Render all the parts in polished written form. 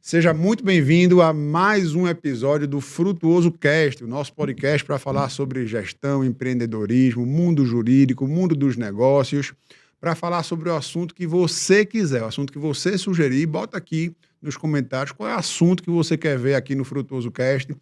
Seja muito bem-vindo a mais um episódio do Frutuoso Cast, o nosso podcast para falar sobre gestão, empreendedorismo, mundo jurídico, mundo dos negócios, para falar sobre o assunto que você quiser, o assunto que você sugerir. Bota aqui nos comentários qual é o assunto que você quer ver aqui no Frutuoso Cast,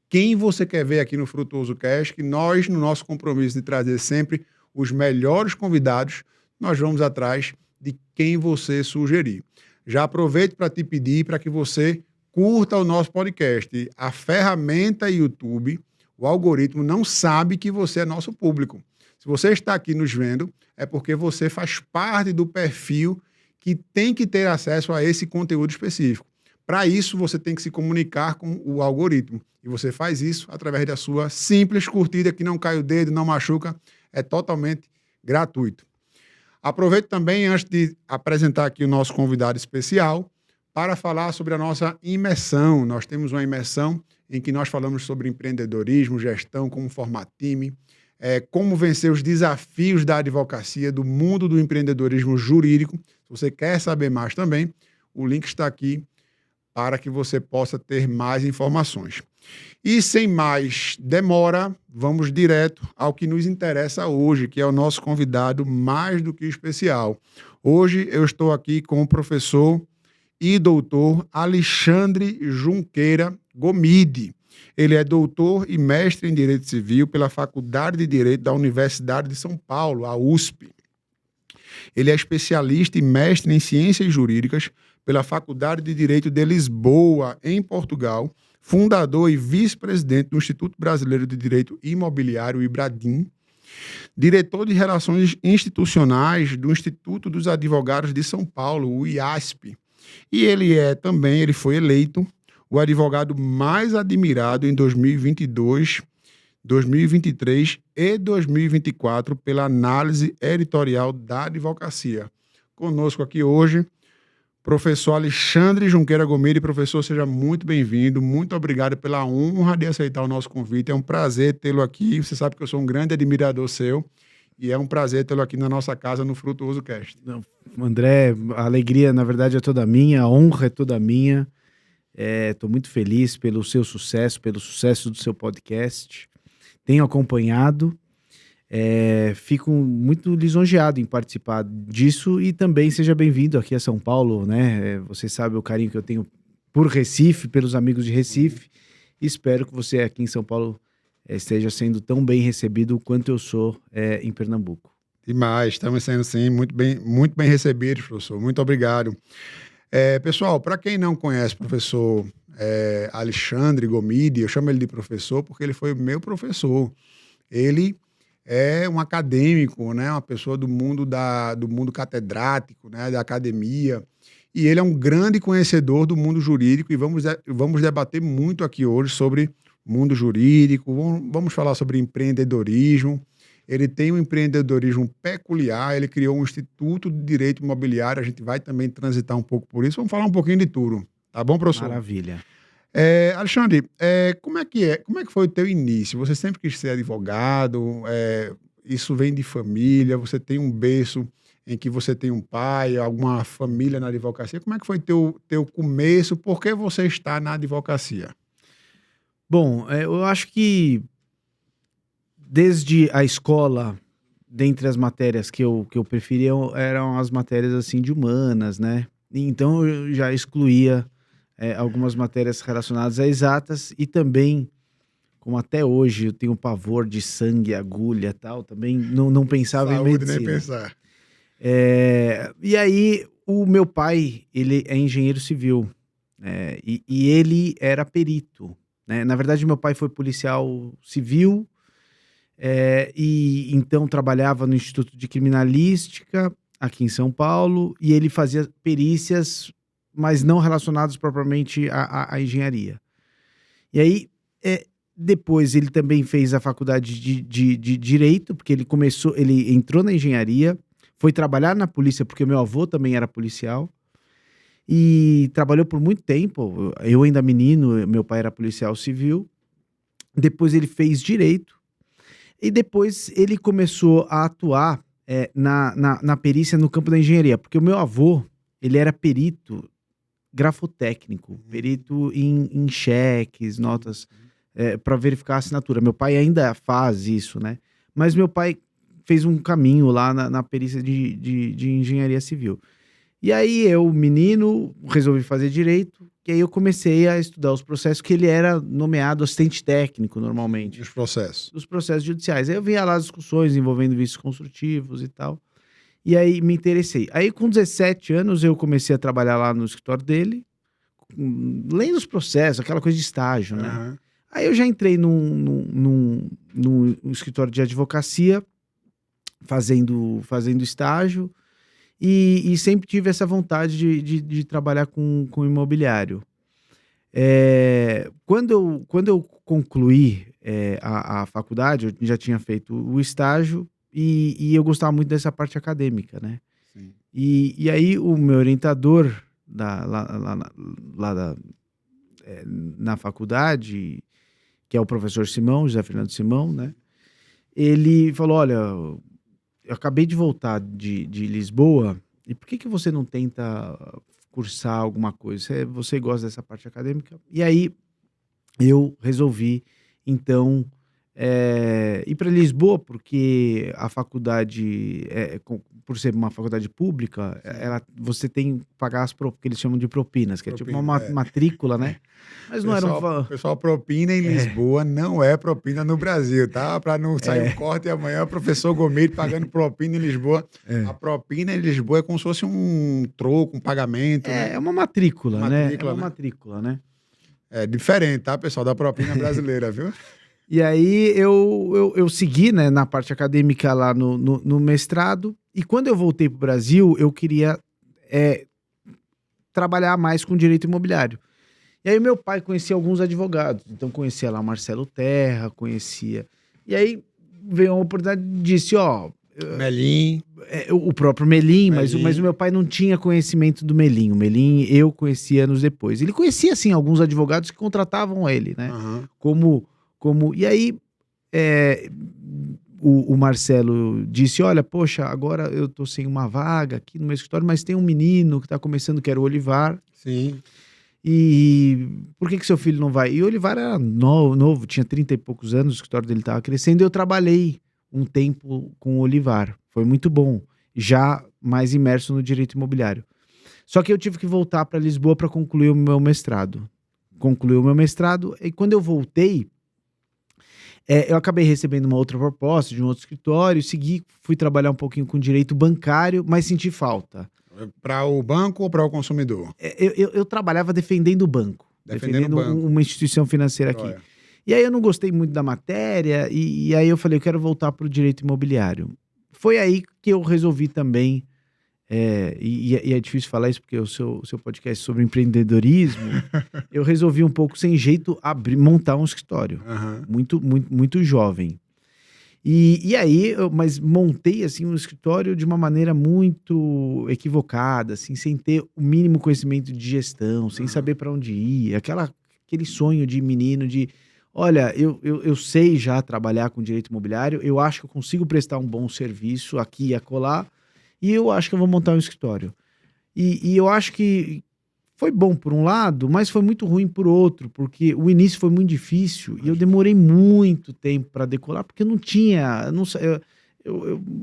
quem você quer ver aqui no Frutuoso Cast, que nós, no nosso compromisso de trazer sempre os melhores convidados, nós vamos atrás de quem você sugerir. Já aproveito para te pedir para que você curta o nosso podcast. A ferramenta YouTube, o algoritmo, não sabe que você é nosso público. Se você está aqui nos vendo, é porque você faz parte do perfil que tem que ter acesso a esse conteúdo específico. Para isso, você tem que se comunicar com o algoritmo. E você faz isso através da sua simples curtida, que não cai o dedo, não machuca, é totalmente gratuito. Aproveito também, antes de apresentar aqui o nosso convidado especial, para falar sobre a nossa imersão. Nós temos uma imersão em que nós falamos sobre empreendedorismo, gestão, como formar time, como vencer os desafios da advocacia, do mundo do empreendedorismo jurídico. Se você quer saber mais também, o link está aqui para que você possa ter mais informações. E sem mais demora, vamos direto ao que nos interessa hoje, que é o nosso convidado mais do que especial. Hoje eu estou aqui com o professor e doutor Alexandre Junqueira Gomide. Ele é doutor e mestre em Direito Civil pela Faculdade de Direito da Universidade de São Paulo, a USP. Ele é especialista e mestre em Ciências Jurídicas pela Faculdade de Direito de Lisboa, em Portugal, fundador e vice-presidente do Instituto Brasileiro de Direito Imobiliário, IBRADIM, diretor de Relações Institucionais do Instituto dos Advogados de São Paulo, o IASP. E ele foi eleito o advogado mais admirado em 2022, 2023 e 2024 pela análise editorial da advocacia. Conosco aqui hoje, professor Alexandre Junqueira Gomide. Professor, seja muito bem-vindo. Muito obrigado pela honra de aceitar o nosso convite. É um prazer tê-lo aqui. Você sabe que eu sou um grande admirador seu e é um prazer tê-lo aqui na nossa casa, no Frutuoso Cast. André, a alegria, na verdade, é toda minha, a honra é toda minha. Estou muito feliz pelo seu sucesso, pelo sucesso do seu podcast. Tenho acompanhado. Fico muito lisonjeado em participar disso e também seja bem-vindo aqui a São Paulo, né? Você sabe o carinho que eu tenho por Recife, pelos amigos de Recife. Espero que você aqui em São Paulo esteja sendo tão bem recebido quanto eu sou em Pernambuco. Demais, estamos sendo sim muito bem recebidos, professor. Muito obrigado. Pessoal, para quem não conhece o professor Alexandre Gomide, eu chamo ele de professor porque ele foi meu professor. Ele é um acadêmico, né? Uma pessoa do mundo catedrático, né? Da academia. E ele é um grande conhecedor do mundo jurídico e vamos debater muito aqui hoje sobre mundo jurídico, vamos falar sobre empreendedorismo. Ele tem um empreendedorismo peculiar, ele criou um Instituto de Direito Imobiliário, a gente vai também transitar um pouco por isso, vamos falar um pouquinho de tudo, tá bom, professor? Maravilha. Alexandre, como é que foi o teu início? Você sempre quis ser advogado, isso vem de família, você tem um berço em que você tem um pai, alguma família na advocacia, como é que foi teu começo, por que você está na advocacia? Bom, eu acho que desde a escola, dentre as matérias que eu preferia, eram as matérias assim de humanas, né? Então eu já excluía algumas matérias relacionadas a exatas e também, como até hoje eu tenho pavor de sangue, agulha e tal, também não pensava em medicina. Nem pensar. E aí o meu pai, ele é engenheiro civil, e ele era perito, né? Na verdade meu pai foi policial civil, e então trabalhava no Instituto de Criminalística aqui em São Paulo e ele fazia perícias, mas não relacionadas propriamente à engenharia. E aí, depois ele também fez a faculdade de Direito, porque ele entrou na engenharia, foi trabalhar na polícia, porque meu avô também era policial, e trabalhou por muito tempo. Eu ainda menino, meu pai era policial civil. Depois ele fez Direito, e depois ele começou a atuar na perícia no campo da engenharia, porque o meu avô, ele era perito grafotécnico, perito em cheques, notas, para verificar a assinatura. Meu pai ainda faz isso, né? Mas meu pai fez um caminho lá na perícia de engenharia civil. E aí eu, menino, resolvi fazer direito, e aí eu comecei a estudar os processos, que ele era nomeado assistente técnico, normalmente. Os processos. Dos processos judiciais. Aí eu via lá as discussões envolvendo vícios construtivos e tal. E aí me interessei. Aí com 17 anos eu comecei a trabalhar lá no escritório dele, lendo os processos, aquela coisa de estágio, né? Aham. Aí eu já entrei num escritório de advocacia, fazendo estágio, e sempre tive essa vontade de trabalhar com imobiliário. Quando eu concluí a faculdade, eu já tinha feito o estágio, e eu gostava muito dessa parte acadêmica, né? Sim. E aí o meu orientador na faculdade, que é o professor Simão, José Fernando Simão, né? Ele falou, olha, eu acabei de voltar de Lisboa, e por que você não tenta cursar alguma coisa? Você gosta dessa parte acadêmica? E aí eu resolvi, então, ir para Lisboa, porque a faculdade, por ser uma faculdade pública, você tem que pagar que eles chamam de propinas, que é tipo uma matrícula, né? Mas não era Pessoal, propina em Lisboa não é propina no Brasil, tá? Para não sair um corte amanhã, o professor Gomide pagando propina em Lisboa. A propina em Lisboa é como se fosse um troco, um pagamento, né? É uma matrícula, né? É uma né? matrícula, né? É diferente, tá, pessoal, da propina brasileira, viu? E aí eu segui, né, na parte acadêmica lá no mestrado, e quando eu voltei para o Brasil, eu queria trabalhar mais com direito imobiliário. E aí meu pai conhecia alguns advogados, então conhecia lá o Marcelo Terra, conhecia. E aí veio uma oportunidade e disse, Melim. O próprio Melim, mas o meu pai não tinha conhecimento do Melim. O Melim eu conheci anos depois. Ele conhecia, assim, alguns advogados que contratavam ele, né? Uhum. E aí o Marcelo disse, olha, poxa, agora eu tô sem uma vaga aqui no meu escritório, mas tem um menino que tá começando, que era o Olivar. Sim. E por que seu filho não vai? E o Olivar era novo, tinha 30 e poucos anos, o escritório dele estava crescendo, e eu trabalhei um tempo com o Olivar. Foi muito bom, já mais imerso no direito imobiliário. Só que eu tive que voltar para Lisboa para concluir o meu mestrado. Concluí o meu mestrado, e quando eu voltei, eu acabei recebendo uma outra proposta de um outro escritório, fui trabalhar um pouquinho com direito bancário, mas senti falta. Para o banco ou para o consumidor? Eu trabalhava defendendo o banco. Defendendo uma instituição financeira aqui. Olha. E aí eu não gostei muito da matéria, e aí eu falei, eu quero voltar para o direito imobiliário. Foi aí que eu resolvi também, e é difícil falar isso porque o seu podcast é sobre empreendedorismo, eu resolvi um pouco sem jeito montar um escritório. Uhum. Muito, muito, muito jovem. E aí, mas montei assim um escritório de uma maneira muito equivocada, assim, sem ter o mínimo conhecimento de gestão, sem saber para onde ir, aquele sonho de menino de, olha, eu sei já trabalhar com direito imobiliário, eu acho que eu consigo prestar um bom serviço aqui e acolá, e eu acho que eu vou montar um escritório. E eu acho que foi bom por um lado, mas foi muito ruim por outro, porque o início foi muito difícil e eu demorei muito tempo para decolar, porque eu não tinha...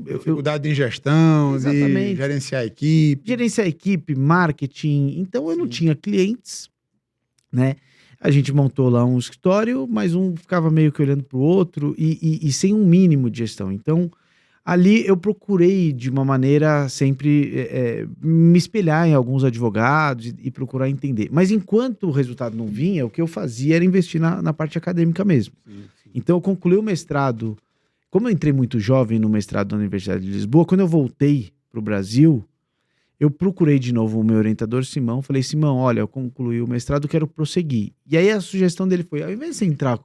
Dificuldade de gestão, Exatamente. De gerenciar a equipe. Gerenciar a equipe, marketing. Então eu não tinha clientes, né? A gente montou lá um escritório, mas um ficava meio que olhando para o outro e sem um mínimo de gestão. Então... ali eu procurei, de uma maneira, sempre me espelhar em alguns advogados e procurar entender. Mas enquanto o resultado não vinha, o que eu fazia era investir na parte acadêmica mesmo. Sim. Então eu concluí o mestrado. Como eu entrei muito jovem no mestrado da Universidade de Lisboa, quando eu voltei para o Brasil, eu procurei de novo o meu orientador, Simão. Falei, Simão, olha, eu concluí o mestrado, quero prosseguir. E aí a sugestão dele foi, ao invés de você entrar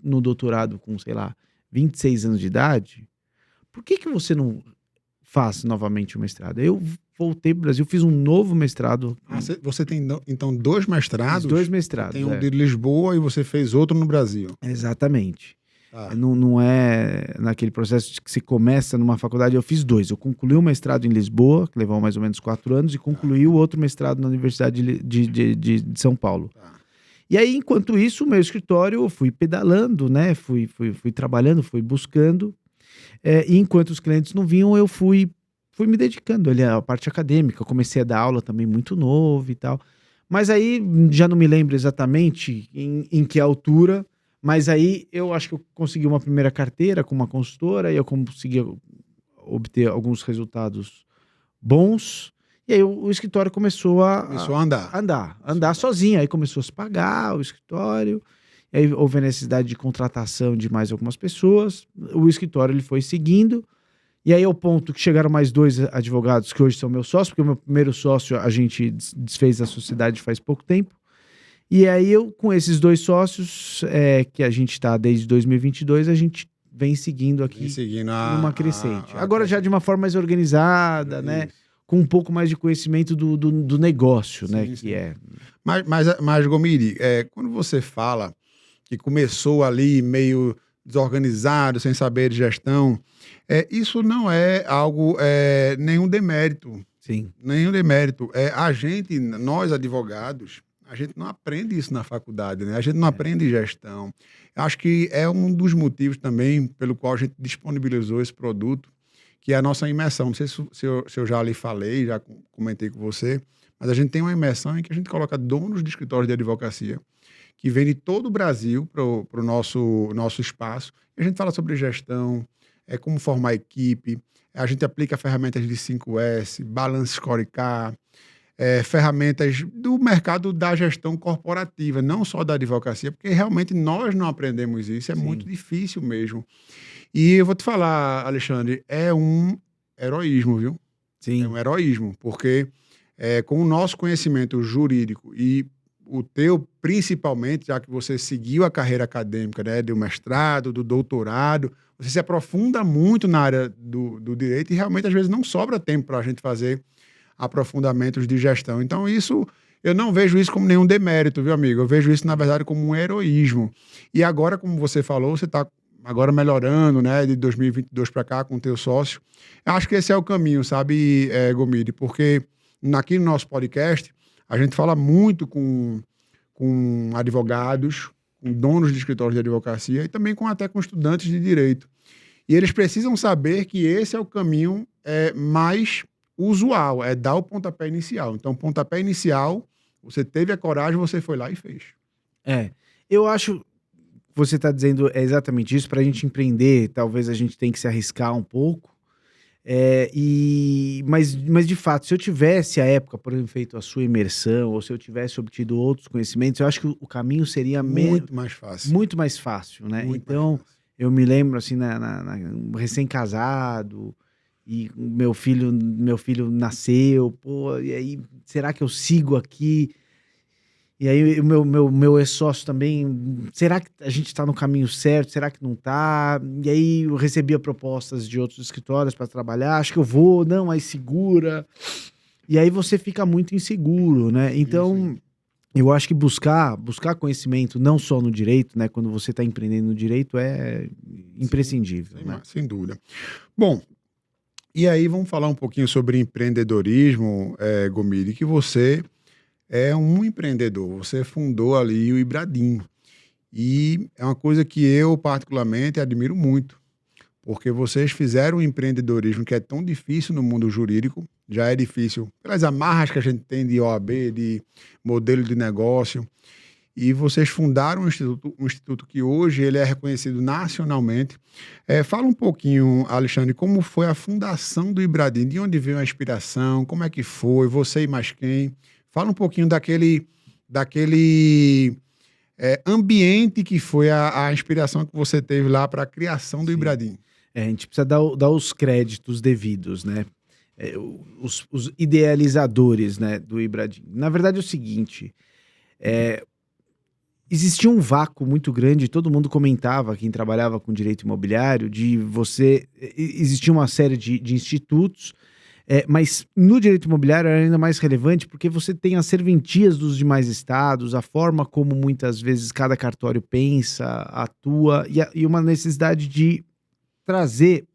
no doutorado com, sei lá, 26 anos de idade... por que você não faz novamente o mestrado? Eu voltei para o Brasil, fiz um novo mestrado. Você tem, então, 2 mestrados? Fiz 2 mestrados. Tem um de Lisboa e você fez outro no Brasil. Exatamente. Não é naquele processo de que se começa numa faculdade. Eu fiz 2. Eu concluí o mestrado em Lisboa, que levou mais ou menos 4 anos, e concluí o outro mestrado na Universidade de São Paulo. E aí, enquanto isso, o meu escritório, eu fui pedalando, né? Fui trabalhando, fui buscando. E enquanto os clientes não vinham, eu fui me dedicando ali à parte acadêmica. Eu comecei a dar aula também muito novo e tal. Mas aí, já não me lembro exatamente em que altura, mas aí eu acho que eu consegui uma primeira carteira com uma consultora e eu consegui obter alguns resultados bons. E aí o escritório começou a andar sozinho. Aí começou a se pagar o escritório. E aí houve a necessidade de contratação de mais algumas pessoas. O escritório ele foi seguindo. E aí ao ponto que chegaram mais 2 advogados que hoje são meus sócios, porque o meu primeiro sócio a gente desfez a sociedade faz pouco tempo. E aí eu, com esses 2 sócios, que a gente está desde 2022, a gente vem seguindo aqui numa crescente. Agora já de uma forma mais organizada, né? Com um pouco mais de conhecimento do negócio, sim, né? Sim. Que é... Mas Gomide, quando você fala que começou ali meio desorganizado, sem saber de gestão, isso não é algo, nenhum demérito. Sim. Nenhum demérito. Nós advogados, a gente não aprende isso na faculdade, né? A gente não aprende gestão. Acho que é um dos motivos também pelo qual a gente disponibilizou esse produto, que é a nossa imersão. Não sei se eu já lhe falei, já comentei com você, mas a gente tem uma imersão em que a gente coloca donos de escritórios de advocacia que vêm de todo o Brasil para o nosso espaço. E a gente fala sobre gestão, como formar equipe, a gente aplica ferramentas de 5S, Balance Scorecard, ferramentas do mercado da gestão corporativa, não só da advocacia, porque realmente nós não aprendemos isso, Sim. muito difícil mesmo. E eu vou te falar, Alexandre, é um heroísmo, viu? Sim. É um heroísmo, porque com o nosso conhecimento jurídico e o teu, principalmente, já que você seguiu a carreira acadêmica, né, do mestrado, do doutorado, você se aprofunda muito na área do direito e realmente, às vezes, não sobra tempo para a gente fazer aprofundamentos de gestão. Então, eu não vejo isso como nenhum demérito, viu, amigo? Eu vejo isso, na verdade, como um heroísmo. E agora, como você falou, você está agora melhorando, né, de 2022 para cá com o teu sócio. Eu acho que esse é o caminho, sabe, Gomide? Porque aqui no nosso podcast, a gente fala muito com advogados, com donos de escritórios de advocacia e também até com estudantes de direito. E eles precisam saber que esse é o caminho mais usual, é dar o pontapé inicial. Então, pontapé inicial, você teve a coragem, você foi lá e fez. Eu acho... Você está dizendo exatamente isso. Para a gente empreender, talvez a gente tenha que se arriscar um pouco. Mas de fato, se eu tivesse à época, por exemplo, feito a sua imersão, ou se eu tivesse obtido outros conhecimentos, eu acho que o caminho seria muito mais fácil. Muito mais fácil, né? Muito então, eu me lembro assim, recém-casado, e meu filho nasceu, e aí, será que eu sigo aqui? E aí o meu ex-sócio também, será que a gente está no caminho certo? Será que não está? E aí eu recebia propostas de outros escritórios para trabalhar, acho que eu vou, não, mas segura. E aí você fica muito inseguro, né? Então, eu acho que buscar conhecimento, não só no direito, né? Quando você está empreendendo no direito, é imprescindível. Né? Sem dúvida. Bom, e aí vamos falar um pouquinho sobre empreendedorismo, Gomide, que você... é um empreendedor, você fundou ali o Ibradim. E é uma coisa que eu, particularmente, admiro muito, porque vocês fizeram um empreendedorismo que é tão difícil no mundo jurídico, já é difícil pelas amarras que a gente tem de OAB, de modelo de negócio, e vocês fundaram um instituto que hoje ele é reconhecido nacionalmente. Fala um pouquinho, Alexandre, como foi a fundação do Ibradim, de onde veio a inspiração, como é que foi, você e mais quem... Fala um pouquinho daquele ambiente que foi a inspiração que você teve lá para a criação do Ibradim. A gente precisa dar os créditos devidos, né? Os idealizadores, né, do Ibradim. Na verdade é o seguinte, existia um vácuo muito grande, todo mundo comentava, quem trabalhava com direito imobiliário, existia uma série de institutos Mas no direito imobiliário é ainda mais relevante porque você tem as serventias dos demais estados, a forma como muitas vezes cada cartório pensa, atua, e uma necessidade de trazer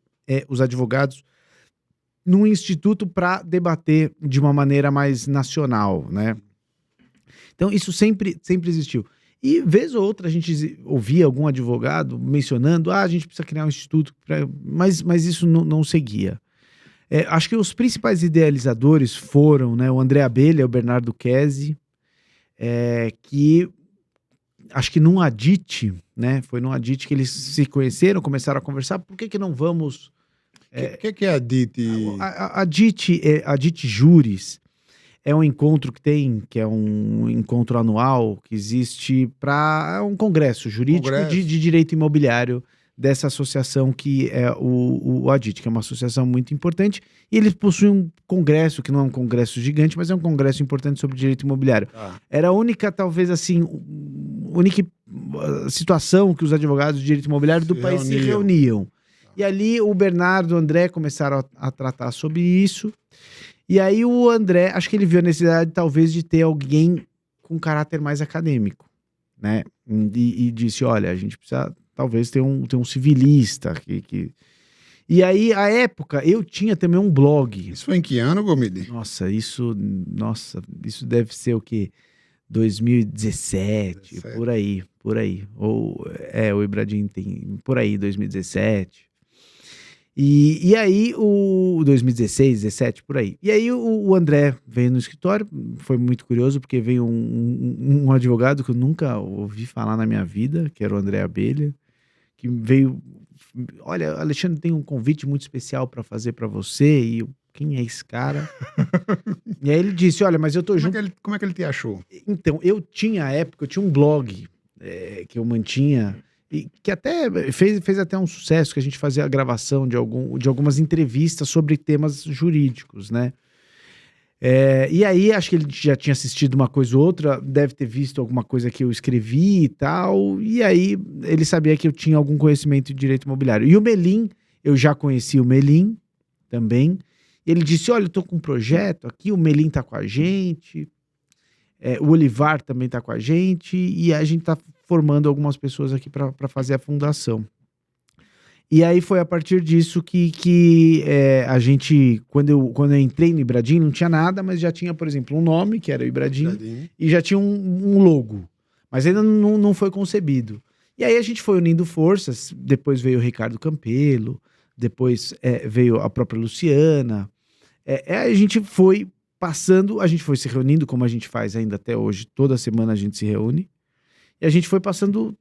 os advogados num instituto para debater de uma maneira mais nacional, né? Então isso sempre existiu. E vez ou outra a gente ouvia algum advogado mencionando, a gente precisa criar um instituto, mas isso não seguia. Acho que os principais idealizadores foram, né, o André Abelha, o Bernardo Kesi, que acho que num ADIT, né, foi num ADIT que eles se conheceram, começaram a conversar, por que não vamos... O que é a DIT? A DIT Júris é um encontro que é um encontro anual que existe para um congresso jurídico de direito imobiliário dessa associação que é o ADIT, que é uma associação muito importante, e eles possuem um congresso, que não é um congresso gigante, mas é um congresso importante sobre direito imobiliário. Era a única, talvez assim, única situação que os advogados de direito imobiliário do país se reuniam. E ali o Bernardo e o André começaram a tratar sobre isso, e aí o André, acho que ele viu a necessidade talvez de ter alguém com caráter mais acadêmico, né? E disse, olha, a gente precisa talvez ter um civilista que... E aí, à época, eu tinha também um blog. Isso foi em que ano, Gomide? Nossa, isso deve ser o quê? 2017, por aí. Ou, o Ibradim tem por aí, 2017. E aí, o 2016, 17, por aí. E aí, o André veio no escritório, foi muito curioso, porque veio um advogado que eu nunca ouvi falar na minha vida, que era o André Abelha, que veio, olha, Alexandre, tem um convite muito especial para fazer para você, e eu, quem é esse cara? E aí ele disse, olha, mas eu tô junto... Como é que ele te achou? Então, eu tinha um blog que eu mantinha, e que até fez até um sucesso, que a gente fazia a gravação de algumas entrevistas sobre temas jurídicos, né? E aí, acho que ele já tinha assistido uma coisa ou outra, deve ter visto alguma coisa que eu escrevi e tal, e aí ele sabia que eu tinha algum conhecimento de direito imobiliário. E o Melim, eu já conheci o Melim também, e ele disse, olha, eu tô com um projeto aqui, o Melim tá com a gente, o Olivar também tá com a gente, e a gente tá formando algumas pessoas aqui para fazer a fundação. E aí foi a partir disso que a gente, quando eu entrei no Ibradim, não tinha nada, mas já tinha, por exemplo, um nome, que era o Ibradim, e já tinha um logo, mas ainda não foi concebido. E aí a gente foi unindo forças, depois veio o Ricardo Campelo, depois veio a própria Luciana, a gente foi passando, a gente foi se reunindo, como a gente faz ainda até hoje, toda semana a gente se reúne, e a gente foi passando...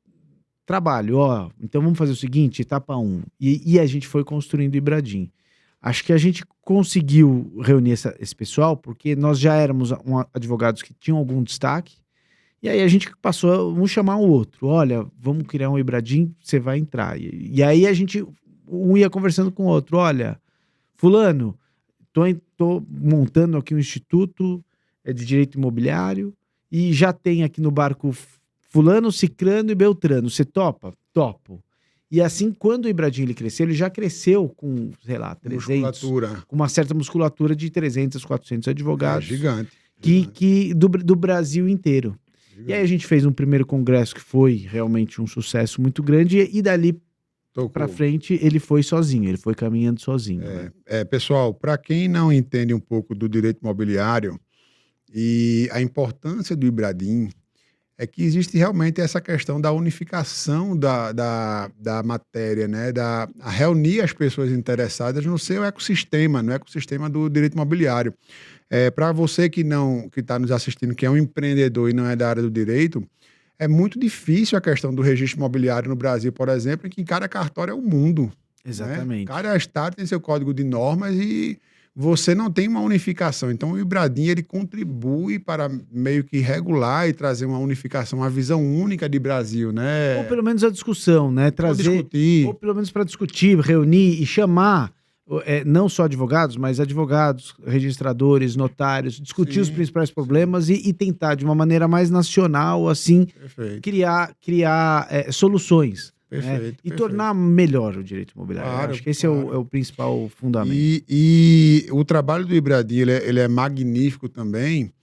trabalho, então vamos fazer o seguinte, etapa 1, e a gente foi construindo o Ibradim. Acho que a gente conseguiu reunir esse pessoal, porque nós já éramos advogados que tinham algum destaque, e aí a gente passou a um chamar o outro, olha, vamos criar um Ibradim, você vai entrar. E aí a gente, um ia conversando com o outro, olha, fulano, tô montando aqui um instituto de direito imobiliário, e já tem aqui no barco fulano, cicrano e beltrano, você topa? Topo. E assim, quando o Ibradim ele cresceu, ele já cresceu com, sei lá, 300... com uma certa musculatura de 300, 400 advogados. Gigante. Do Brasil inteiro. Gigante. E aí a gente fez um primeiro congresso que foi realmente um sucesso muito grande, e dali para frente ele foi sozinho, ele foi caminhando sozinho. Pessoal, para quem não entende um pouco do direito imobiliário e a importância do Ibradim, é que existe realmente essa questão da unificação da matéria, né? A reunir as pessoas interessadas no seu ecossistema, no ecossistema do direito imobiliário. Para você que está nos assistindo, que é um empreendedor e não é da área do direito, é muito difícil a questão do registro imobiliário no Brasil, por exemplo, em que cada cartório é um mundo. Exatamente. Né? Cada estado tem seu código de normas e você não tem uma unificação. Então, o Ibradim, ele contribui para meio que regular e trazer uma unificação, uma visão única de Brasil, né? Ou pelo menos a discussão, né? Ou pelo menos para discutir, reunir e chamar, não só advogados, mas advogados, registradores, notários, discutir os principais problemas e tentar, de uma maneira mais nacional, assim, criar soluções. Perfeito. E tornar melhor o direito imobiliário. Claro, Acho que esse é o principal fundamento. E o trabalho do Ibradim, ele é magnífico também,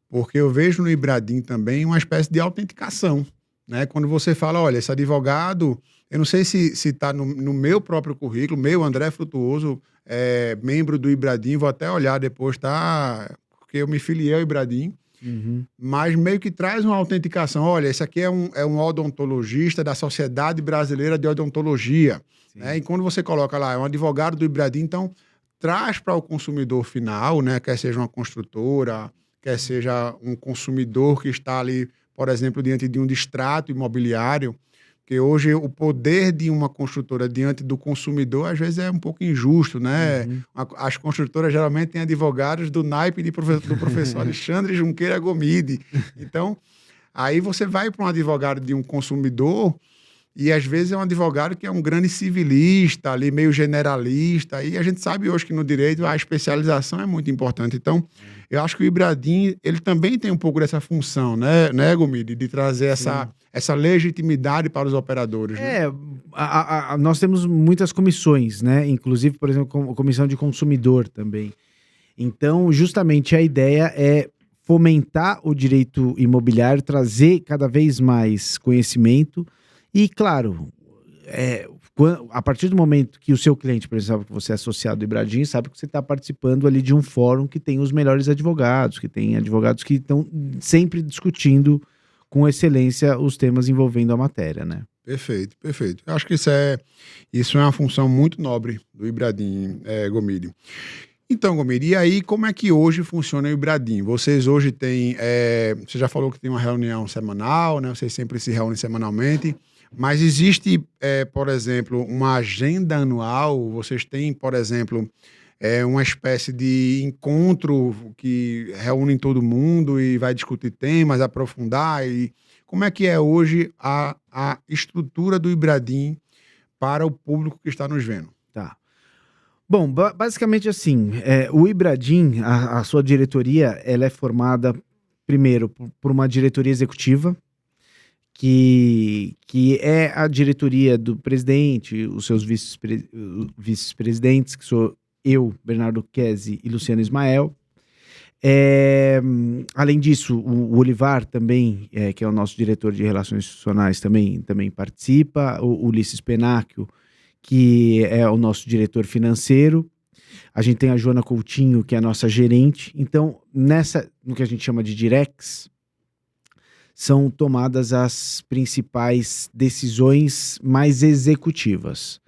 porque eu vejo no Ibradim também uma espécie de autenticação, né? Quando você fala, olha, esse advogado, eu não sei se está no meu próprio currículo, meu André Frutuoso, membro do Ibradim, vou até olhar depois, tá? Porque eu me filiei ao Ibradim, mas meio que traz uma autenticação. Olha, esse aqui é um odontologista da Sociedade Brasileira de Odontologia, né? E quando você coloca lá, é um advogado do Ibradim, então traz para o consumidor final, né? Quer seja uma construtora, quer seja um consumidor que está ali, por exemplo, diante de um distrato imobiliário, porque hoje o poder de uma construtora diante do consumidor, às vezes, é um pouco injusto, né? As construtoras geralmente têm advogados do naipe do professor Alexandre Junqueira Gomide. Então, aí você vai para um advogado de um consumidor e, às vezes, é um advogado que é um grande civilista, ali meio generalista, e a gente sabe hoje que no direito a especialização é muito importante. Então, eu acho que o Ibradim, ele também tem um pouco dessa função, né Gomide? De trazer essa legitimidade para os operadores. Né? Nós temos muitas comissões, né? Inclusive, por exemplo, comissão de consumidor também. Então, justamente, a ideia é fomentar o direito imobiliário, trazer cada vez mais conhecimento. E, claro, a partir do momento que o seu cliente, por exemplo, que você é associado ao Ibradim, sabe que você está participando ali de um fórum que tem os melhores advogados, que tem advogados que estão sempre discutindo com excelência os temas envolvendo a matéria, né? Perfeito, perfeito. Eu acho que isso é uma função muito nobre do Ibradim, Gomide. Então, Gomide, e aí como é que hoje funciona o Ibradim? Vocês hoje têm, você já falou que tem uma reunião semanal, né? Vocês sempre se reúnem semanalmente, mas existe, por exemplo, uma agenda anual? Vocês têm, por exemplo, uma espécie de encontro que reúne todo mundo e vai discutir temas, aprofundar? E como é que é hoje a estrutura do Ibradim para o público que está nos vendo? Tá. Bom, basicamente assim, o Ibradim, a sua diretoria, ela é formada, primeiro, por uma diretoria executiva, que é a diretoria do presidente, os seus vice-presidentes, que sou eu, Bernardo Kesi e Luciano Ismael. Além disso, o Olivar também, que é o nosso diretor de Relações Institucionais, também participa, o Ulisses Penáquio, que é o nosso diretor financeiro. A gente tem a Joana Coutinho, que é a nossa gerente. Então, no que a gente chama de Direx, são tomadas as principais decisões mais executivas.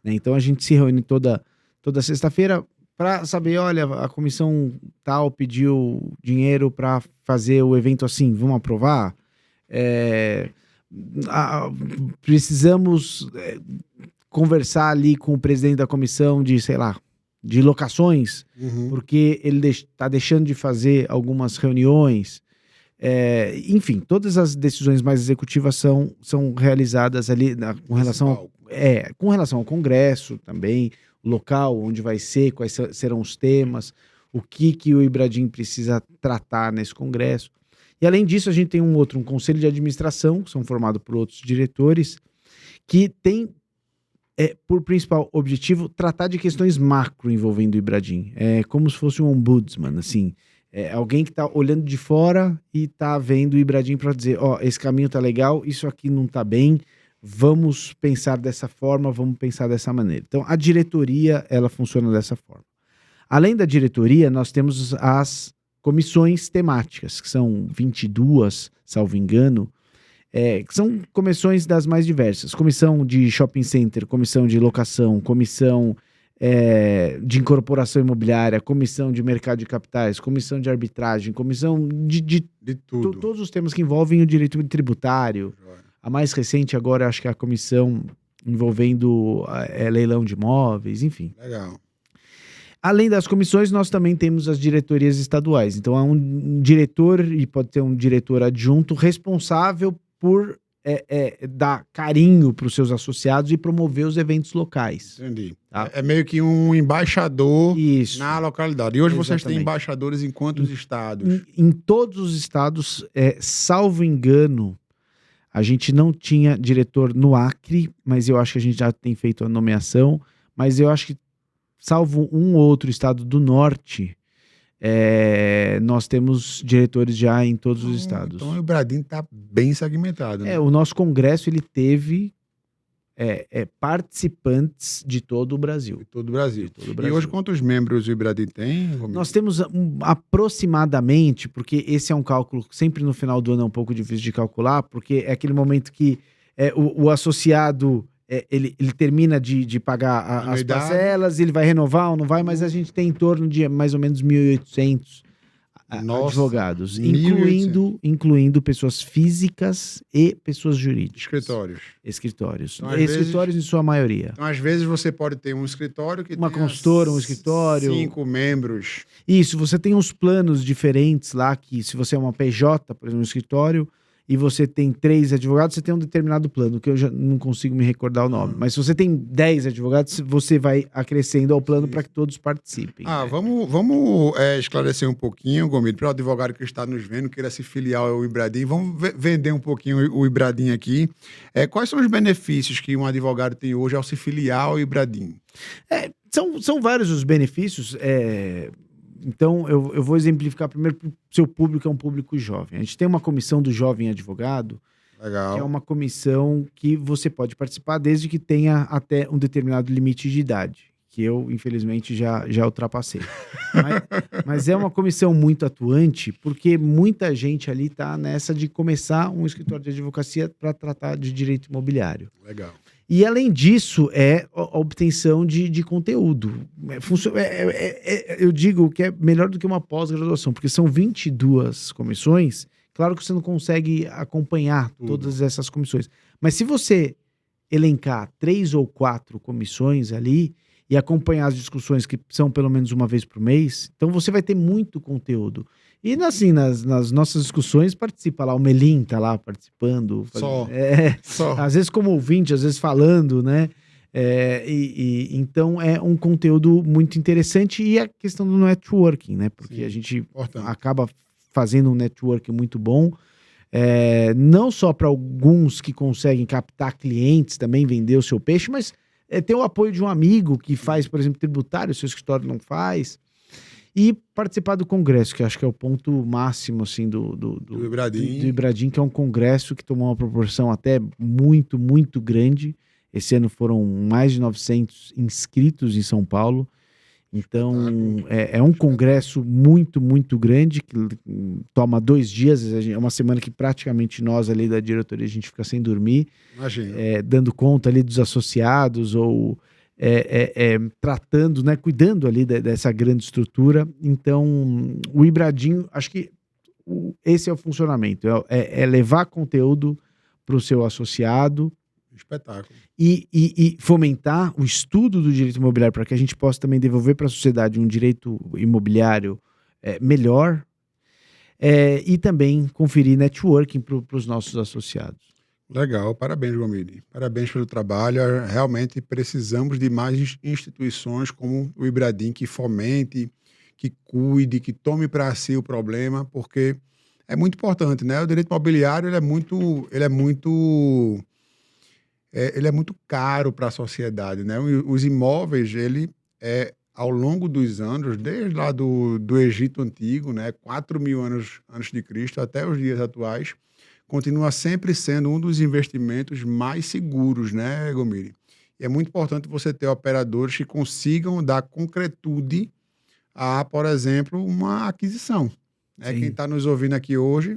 Né? Então, a gente se reúne toda sexta-feira para saber, olha, a comissão tal pediu dinheiro para fazer o evento assim, vamos aprovar? Precisamos conversar ali com o presidente da comissão de, sei lá, de locações, porque ele está deixando de fazer algumas reuniões. Enfim, todas as decisões mais executivas são realizadas ali com relação ao Congresso também, o local onde vai ser, quais serão os temas, o que o Ibradim precisa tratar nesse Congresso. E além disso, a gente tem um conselho de administração, que são formados por outros diretores, que tem por principal objetivo tratar de questões macro envolvendo o Ibradim. É como se fosse um ombudsman, assim. Alguém que está olhando de fora e está vendo o Ibradim para dizer, esse caminho está legal, isso aqui não está bem, vamos pensar dessa forma, vamos pensar dessa maneira. Então, a diretoria, ela funciona dessa forma. Além da diretoria, nós temos as comissões temáticas, que são 22, salvo engano, que são comissões das mais diversas. Comissão de shopping center, comissão de locação, comissão de incorporação imobiliária, comissão de mercado de capitais, comissão de arbitragem, comissão de tudo. Todos os temas que envolvem o direito tributário. A mais recente agora, acho que é a comissão envolvendo leilão de imóveis, enfim. Legal. Além das comissões, nós também temos as diretorias estaduais. Então, há um diretor, e pode ter um diretor adjunto, responsável por dar carinho para os seus associados e promover os eventos locais. Entendi. Tá? É meio que um embaixador Isso. Na localidade. E hoje Exatamente. Vocês têm embaixadores em quantos estados? Em todos os estados, salvo engano, A gente não tinha diretor no Acre, mas eu acho que a gente já tem feito a nomeação. Mas eu acho que, salvo um ou outro estado do norte, nós temos diretores já em todos os estados. Então o Ibradim está bem segmentado, né? O nosso congresso ele teve participantes de todo o Brasil. De todo o Brasil. De todo o E Brasil. hoje quantos membros o Ibradim tem? Nós temos aproximadamente, porque esse é um cálculo, sempre no final do ano é um pouco difícil de calcular, porque é aquele momento que o associado ele termina de pagar as parcelas, ele vai renovar ou não vai, mas a gente tem em torno de mais ou menos 1.800 advogados, incluindo pessoas físicas e pessoas jurídicas. Escritórios. Então, escritórios em sua maioria. Então, às vezes, você pode ter um escritório que uma consultora, um escritório. 5 membros. Isso, você tem uns planos diferentes lá, que se você é uma PJ, por exemplo, um escritório, e você tem 3 advogados, você tem um determinado plano, que eu já não consigo me recordar o nome. Mas se você tem 10 advogados, você vai acrescendo ao plano para que todos participem. Vamos esclarecer um pouquinho, Gomide, para o advogado que está nos vendo, queira se filiar ao Ibradim. Vamos vender um pouquinho o Ibradim aqui. Quais são os benefícios que um advogado tem hoje ao se filiar ao Ibradim? São vários os benefícios. Então, eu vou exemplificar primeiro para o seu público, é um público jovem. A gente tem uma comissão do jovem advogado, Legal. Que é uma comissão que você pode participar desde que tenha até um determinado limite de idade, que eu, infelizmente, já ultrapassei. mas é uma comissão muito atuante, porque muita gente ali está nessa de começar um escritório de advocacia para tratar de direito imobiliário. Legal. E, além disso, a obtenção de conteúdo. Eu digo que é melhor do que uma pós-graduação, porque são 22 comissões. Claro que você não consegue acompanhar todas essas comissões. Mas se você elencar 3 ou 4 comissões ali e acompanhar as discussões que são pelo menos uma vez por mês, então você vai ter muito conteúdo. E assim, nas nossas discussões participa lá, o Melim tá lá participando. Só. Às vezes como ouvinte, às vezes falando, né? Então é um conteúdo muito interessante e a questão do networking, né? Porque Sim, a gente importante. acaba fazendo um networking muito bom. Não só para alguns que conseguem captar clientes, também vender o seu peixe, mas ter o apoio de um amigo que faz, por exemplo, tributário, o seu escritório não faz. E participar do congresso, que acho que é o ponto máximo assim, do Ibradim, que é um congresso que tomou uma proporção até muito, muito grande. Esse ano foram mais de 900 inscritos em São Paulo. Então, é um congresso muito, muito grande, que toma 2 dias. É uma semana que praticamente nós ali da diretoria, a gente fica sem dormir. Imagina. Dando conta ali dos associados ou... tratando, né, cuidando ali dessa grande estrutura. Então, o Ibradim, acho que esse é o funcionamento, é levar conteúdo para o seu associado. Espetáculo. E fomentar o estudo do direito imobiliário para que a gente possa também devolver para a sociedade um direito imobiliário melhor e também conferir networking para os nossos associados. Legal, parabéns, Gomide. Parabéns pelo trabalho. Realmente precisamos de mais instituições como o Ibradim que fomente, que cuide, que tome para si o problema, porque é muito importante, né? O direito imobiliário ele é muito caro para a sociedade, né? Os imóveis, ao longo dos anos, desde lá do Egito Antigo, né? 4.000 anos antes de Cristo até os dias atuais, continua sempre sendo um dos investimentos mais seguros, né, Gomide? E é muito importante você ter operadores que consigam dar concretude a, por exemplo, uma aquisição. Quem está nos ouvindo aqui hoje,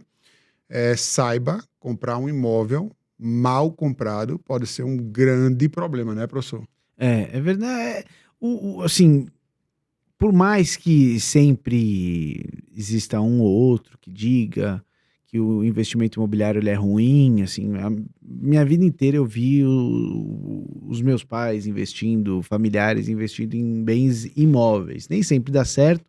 saiba, comprar um imóvel mal comprado pode ser um grande problema, né, professor? É verdade. Assim, por mais que sempre exista um ou outro que diga que o investimento imobiliário ele é ruim, assim, a minha vida inteira eu vi os meus pais investindo, familiares investindo em bens imóveis. Nem sempre dá certo,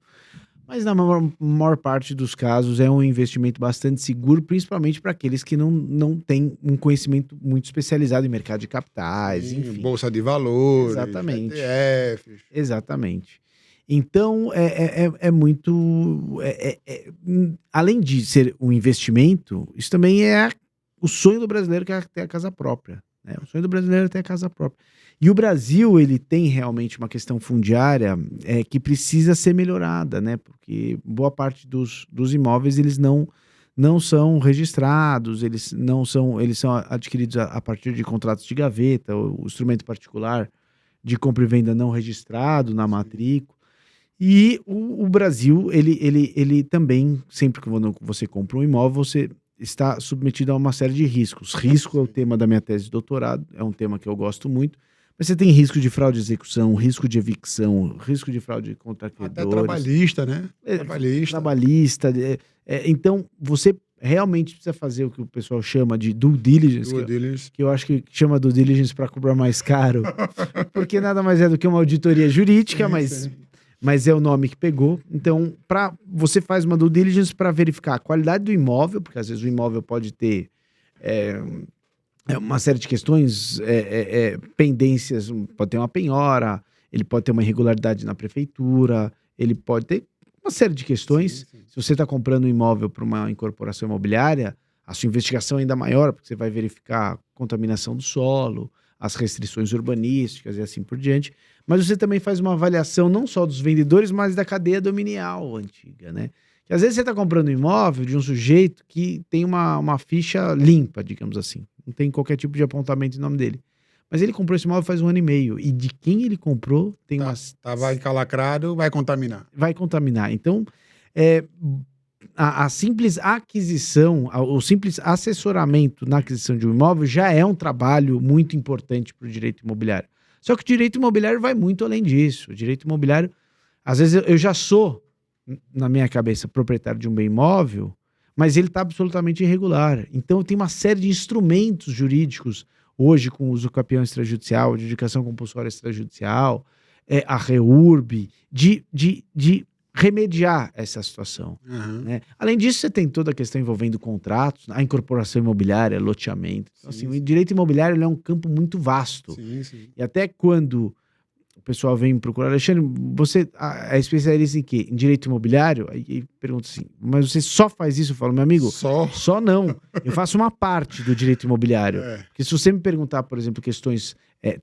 mas na maior parte dos casos é um investimento bastante seguro, principalmente para aqueles que não têm um conhecimento muito especializado em mercado de capitais, enfim. Bolsa de valores, exatamente. ETFs. Exatamente. Então, além de ser um investimento, isso também é o sonho do brasileiro que é ter a casa própria, né? O sonho do brasileiro é ter a casa própria. E o Brasil, ele tem realmente uma questão fundiária que precisa ser melhorada, né? Porque boa parte dos imóveis, eles não são registrados, eles são adquiridos a partir de contratos de gaveta, o instrumento particular de compra e venda não registrado na matrícula. E o Brasil, ele também, sempre que você compra um imóvel, você está submetido a uma série de riscos. Risco é o tema da minha tese de doutorado, é um tema que eu gosto muito, mas você tem risco de fraude de execução, risco de evicção, risco de fraude contra credores. Até trabalhista, né? Trabalhista. Então, você realmente precisa fazer o que o pessoal chama de due diligence, que eu acho que chama due diligence para cobrar mais caro, porque nada mais é do que uma auditoria jurídica, mas é o nome que pegou. Então, você faz uma due diligence para verificar a qualidade do imóvel, porque às vezes o imóvel pode ter uma série de questões, pendências, pode ter uma penhora, ele pode ter uma irregularidade na prefeitura, ele pode ter uma série de questões. Sim. Se você está comprando um imóvel para uma incorporação imobiliária, a sua investigação é ainda maior, porque você vai verificar a contaminação do solo, as restrições urbanísticas e assim por diante. Mas você também faz uma avaliação não só dos vendedores, mas da cadeia dominial antiga, né? Que às vezes você está comprando um imóvel de um sujeito que tem uma ficha limpa, digamos assim. Não tem qualquer tipo de apontamento em nome dele. Mas ele comprou esse imóvel faz 1 ano e meio. E de quem ele comprou tem Estava encalacrado, vai contaminar. Vai contaminar. Então, a simples aquisição, o simples assessoramento na aquisição de um imóvel já é um trabalho muito importante para o direito imobiliário. Só que o direito imobiliário vai muito além disso. O direito imobiliário, às vezes eu já sou, na minha cabeça, proprietário de um bem imóvel, mas ele está absolutamente irregular. Então, tem uma série de instrumentos jurídicos, hoje com o uso campeão extrajudicial, adjudicação compulsória extrajudicial, a REURB, de remediar essa situação. Uhum. Né? Além disso, você tem toda a questão envolvendo contratos, a incorporação imobiliária, loteamento. Então, assim, o direito imobiliário é um campo muito vasto. Sim. E até quando o pessoal vem procurar, Alexandre, você é especialista em quê? Em direito imobiliário? Aí pergunta assim, mas você só faz isso? Eu falo, meu amigo, só não. Eu faço uma parte do direito imobiliário. Porque se você me perguntar, por exemplo, questões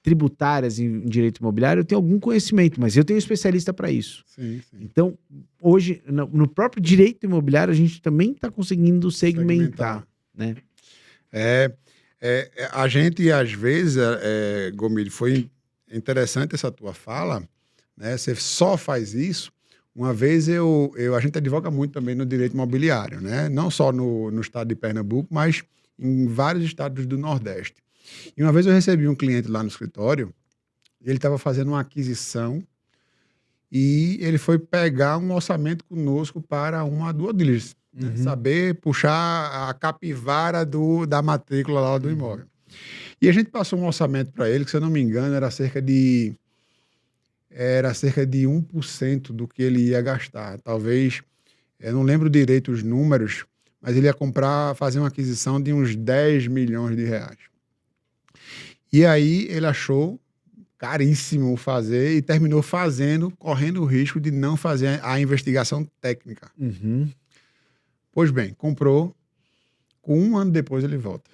tributárias em direito imobiliário, eu tenho algum conhecimento, mas eu tenho especialista para isso. Sim. Então, hoje, no próprio direito imobiliário, a gente também está conseguindo segmentar. Né? A gente, às vezes, Gomide, foi interessante essa tua fala, né? Você só faz isso. Uma vez a gente advoga muito também no direito imobiliário, né? Não só no estado de Pernambuco, mas em vários estados do Nordeste. E uma vez eu recebi um cliente lá no escritório, ele estava fazendo uma aquisição e ele foi pegar um orçamento conosco para uma due diligence, né? Saber puxar a capivara da matrícula lá do imóvel. E a gente passou um orçamento para ele, que se eu não me engano, era cerca de 1% do que ele ia gastar. Talvez, eu não lembro direito os números, mas ele ia fazer uma aquisição de uns 10 milhões de reais. E aí ele achou caríssimo fazer e terminou correndo o risco de não fazer a investigação técnica. Pois bem, comprou, com 1 ano depois ele volta.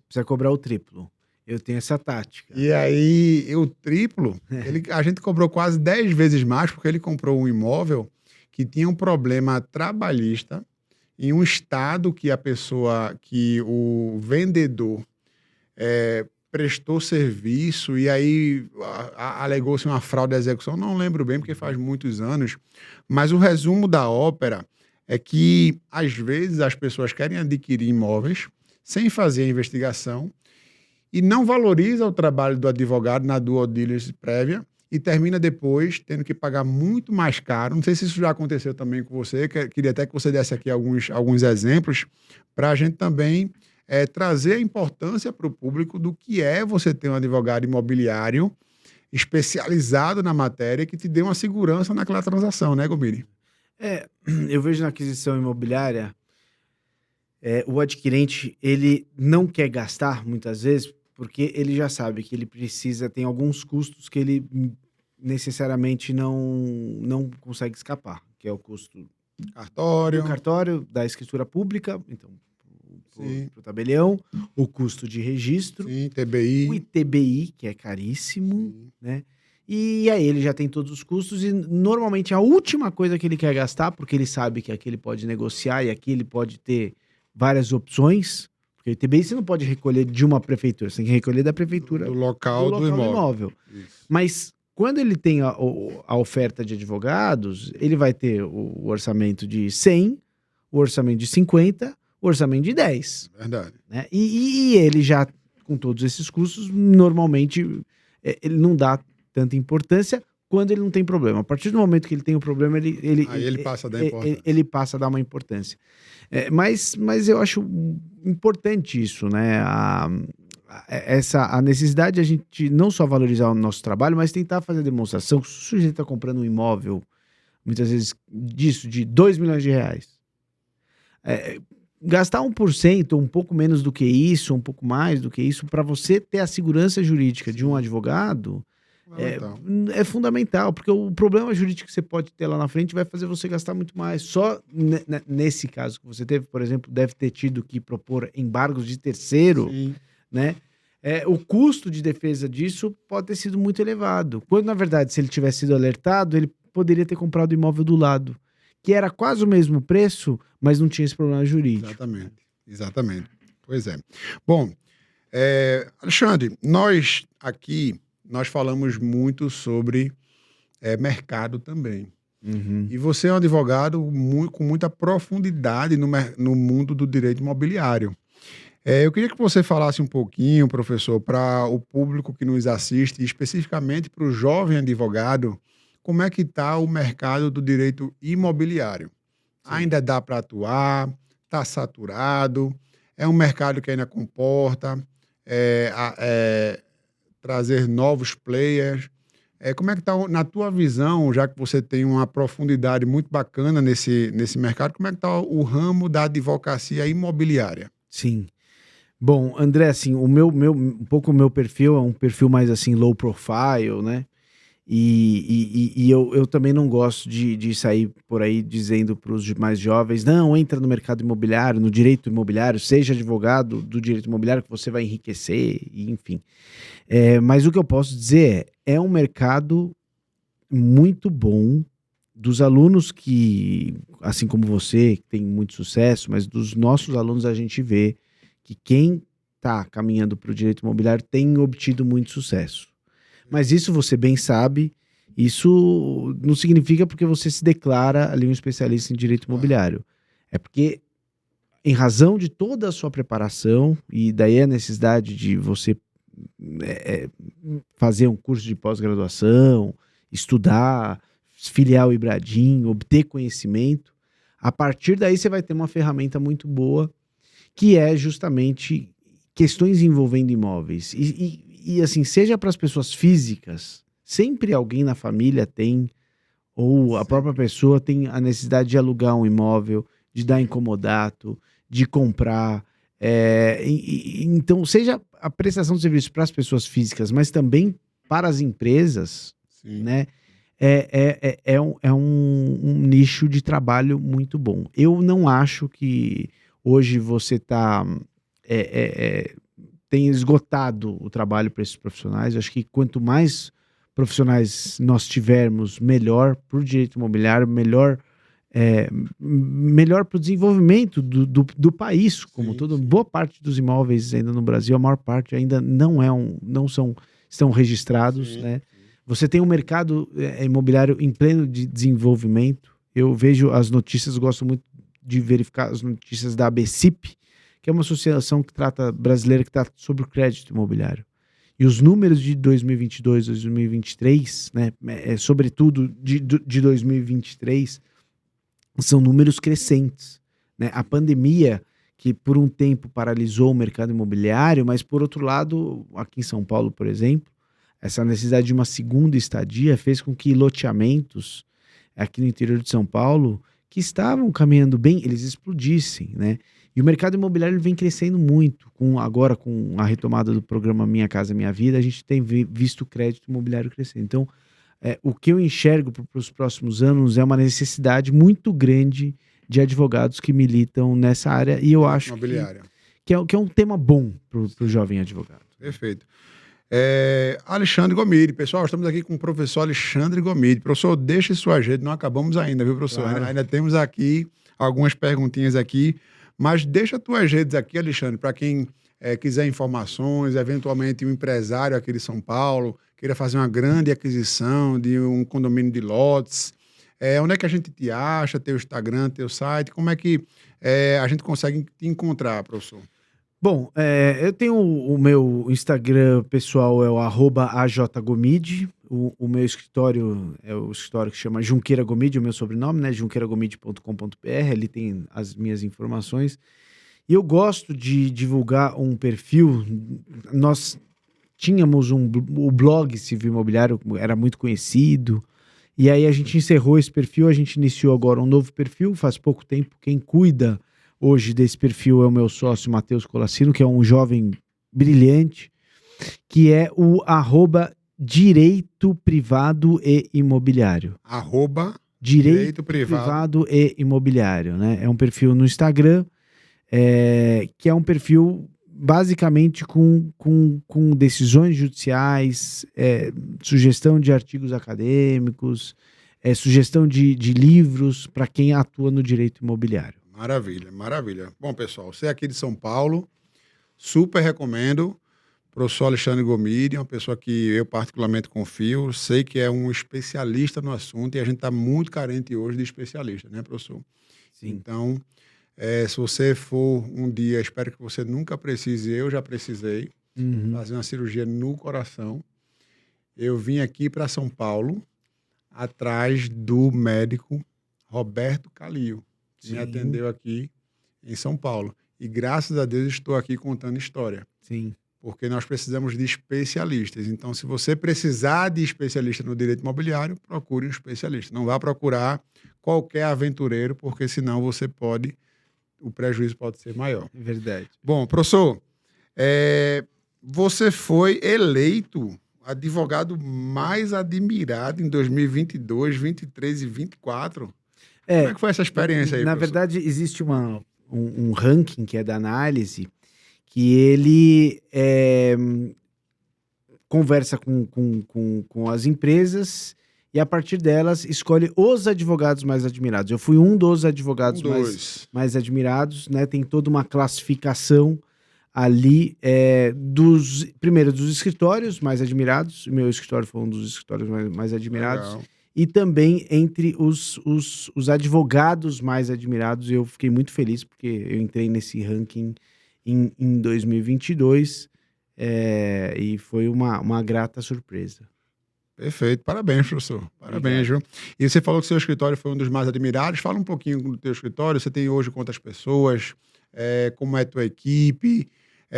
Precisa cobrar o triplo. Eu tenho essa tática. E aí, o triplo, a gente cobrou quase 10 vezes mais, porque ele comprou um imóvel que tinha um problema trabalhista em um estado que que o vendedor prestou serviço e aí alegou-se uma fraude de execução. Não lembro bem, porque faz muitos anos. Mas o resumo da ópera é que, às vezes, as pessoas querem adquirir imóveis sem fazer a investigação, e não valoriza o trabalho do advogado na due diligence prévia e termina depois tendo que pagar muito mais caro. Não sei se isso já aconteceu também com você, queria até que você desse aqui alguns exemplos para a gente também trazer a importância para o público do que é você ter um advogado imobiliário especializado na matéria que te dê uma segurança naquela transação, né, Gomide? Eu vejo na aquisição imobiliária o adquirente, ele não quer gastar, muitas vezes, porque ele já sabe que ele tem alguns custos que ele necessariamente não consegue escapar, que é o custo do cartório, da escritura pública. Então, pro tabelião, o custo de registro, Sim, TBI. o ITBI, que é caríssimo, né? E aí ele já tem todos os custos e normalmente a última coisa que ele quer gastar, porque ele sabe que aqui ele pode negociar e aqui ele pode ter várias opções, porque o ITBI você não pode recolher de uma prefeitura, você tem que recolher da prefeitura Do local do imóvel. Isso. Mas quando ele tem a oferta de advogados, ele vai ter o orçamento de 100, o orçamento de 50, o orçamento de 10. Verdade. Né? E ele já, com todos esses custos, normalmente ele não dá tanta importância quando ele não tem problema. A partir do momento que ele tem o problema, ele passa a dar importância. Ele passa a dar uma importância. Mas eu acho importante isso, né? A necessidade de a gente não só valorizar o nosso trabalho, mas tentar fazer a demonstração que se o sujeito está comprando um imóvel, muitas vezes disso, de 2 milhões de reais. Gastar 1%, um pouco menos do que isso, um pouco mais do que isso, para você ter a segurança jurídica de um advogado, é fundamental, porque o problema jurídico que você pode ter lá na frente vai fazer você gastar muito mais. Só nesse caso que você teve, por exemplo, deve ter tido que propor embargos de terceiro, Sim. né? O custo de defesa disso pode ter sido muito elevado. Quando, na verdade, se ele tivesse sido alertado, ele poderia ter comprado o imóvel do lado, que era quase o mesmo preço, mas não tinha esse problema jurídico. Exatamente. Pois é. Bom, Alexandre, nós falamos muito sobre mercado também. Uhum. E você é um advogado com muita profundidade no mundo do direito imobiliário. Eu queria que você falasse um pouquinho, professor, para o público que nos assiste, especificamente para o jovem advogado, como é que está o mercado do direito imobiliário. Sim. Ainda dá para atuar? Está saturado? É um mercado que ainda comporta trazer novos players? Como é que está, na tua visão, já que você tem uma profundidade muito bacana nesse mercado, como é que está o ramo da advocacia imobiliária? Sim. Bom, André, assim, um pouco o meu perfil é um perfil mais assim, low profile, né? E eu também não gosto de sair por aí dizendo para os mais jovens, não, entra no mercado imobiliário, no direito imobiliário, seja advogado do direito imobiliário que você vai enriquecer, enfim. Mas o que eu posso dizer é um mercado muito bom dos alunos que, assim como você, que tem muito sucesso, mas dos nossos alunos a gente vê que quem está caminhando para o direito imobiliário tem obtido muito sucesso. Mas isso você bem sabe, isso não significa porque você se declara ali um especialista em direito imobiliário. É porque, em razão de toda a sua preparação, e daí a necessidade de você fazer um curso de pós-graduação, estudar, filiar o Ibradim, obter conhecimento, a partir daí você vai ter uma ferramenta muito boa, que é justamente questões envolvendo imóveis. E assim, seja para as pessoas físicas, sempre alguém na família tem, ou a própria pessoa tem a necessidade de alugar um imóvel, de dar incomodato, de comprar. Então, seja a prestação de serviço para as pessoas físicas, mas também para as empresas, né? É um nicho de trabalho muito bom. Eu não acho que hoje você tem esgotado o trabalho para esses profissionais. Eu acho que quanto mais profissionais nós tivermos, melhor para o direito imobiliário, melhor para o desenvolvimento do país como todo. Sim. Boa parte dos imóveis ainda no Brasil, a maior parte ainda estão registrados, né? Você tem um mercado imobiliário em pleno de desenvolvimento. Eu vejo as notícias, gosto muito de verificar as notícias da ABCIP, que é uma associação brasileira que trata sobre o crédito imobiliário. E os números de 2022, 2023, né, sobretudo de 2023, são números crescentes, né? A pandemia, que por um tempo paralisou o mercado imobiliário, mas por outro lado, aqui em São Paulo, por exemplo, essa necessidade de uma segunda estadia fez com que loteamentos aqui no interior de São Paulo, que estavam caminhando bem, eles explodissem, né? E o mercado imobiliário ele vem crescendo muito. Agora, com a retomada do programa Minha Casa Minha Vida, a gente tem visto o crédito imobiliário crescendo. Então, o que eu enxergo para os próximos anos é uma necessidade muito grande de advogados que militam nessa área. E eu acho que é um tema bom pro jovem advogado. Perfeito. Alexandre Gomide. Pessoal, estamos aqui com o professor Alexandre Gomide. Professor, deixe sua redes, não acabamos ainda, viu, professor? Claro. Ainda temos aqui algumas perguntinhas aqui, mas deixa tuas redes aqui, Alexandre, para quem quiser informações, eventualmente um empresário aqui de São Paulo, queira fazer uma grande aquisição de um condomínio de lotes. Onde é que a gente te acha? Teu Instagram, teu site? Como é que a gente consegue te encontrar, professor? Bom, eu tenho o meu Instagram pessoal, é o @ajgomide. O meu escritório é o escritório que chama Junqueira Gomide, o meu sobrenome, né? junqueiragomide.com.br, ali tem as minhas informações. E eu gosto de divulgar um perfil. Nós tínhamos o blog Civil Imobiliário, era muito conhecido, e aí a gente encerrou esse perfil, a gente iniciou agora um novo perfil, faz pouco tempo. Quem cuida hoje desse perfil é o meu sócio Matheus Colassino, que é um jovem brilhante, que é o @direito privado e imobiliário. Direito privado e imobiliário, né? É um perfil no Instagram, que é um perfil basicamente com decisões judiciais, sugestão de artigos acadêmicos, sugestão de livros para quem atua no direito imobiliário. Maravilha, maravilha. Bom, pessoal, você é aqui de São Paulo, super recomendo. Professor Alexandre Gomide, uma pessoa que eu particularmente confio, sei que é um especialista no assunto e a gente está muito carente hoje de especialista, né, professor? Sim. Então, se você for um dia, espero que você nunca precise, eu já precisei, fazer uma cirurgia no coração. Eu vim aqui para São Paulo, atrás do médico Roberto Calil, que me atendeu aqui em São Paulo. E graças a Deus estou aqui contando história. Sim. Porque nós precisamos de especialistas. Então, se você precisar de especialista no direito imobiliário, procure um especialista. Não vá procurar qualquer aventureiro, porque senão o prejuízo pode ser maior. É verdade. Bom, professor, você foi eleito advogado mais admirado em 2022, 23 e 24. Como é que foi essa experiência aí, Na professor? verdade, existe um ranking que é da análise, que ele conversa com as empresas e, a partir delas, escolhe os advogados mais admirados. Eu fui um dos advogados mais admirados, né? Tem toda uma classificação ali primeiro, dos escritórios mais admirados. O meu escritório foi um dos escritórios mais admirados. Legal. E também entre os advogados mais admirados. Eu fiquei muito feliz, porque eu entrei nesse ranking em 2022, e foi uma grata surpresa. Perfeito, parabéns, professor. Parabéns, viu? E você falou que seu escritório foi um dos mais admirados. Fala um pouquinho do teu escritório. Você tem hoje quantas pessoas? Como é a tua equipe?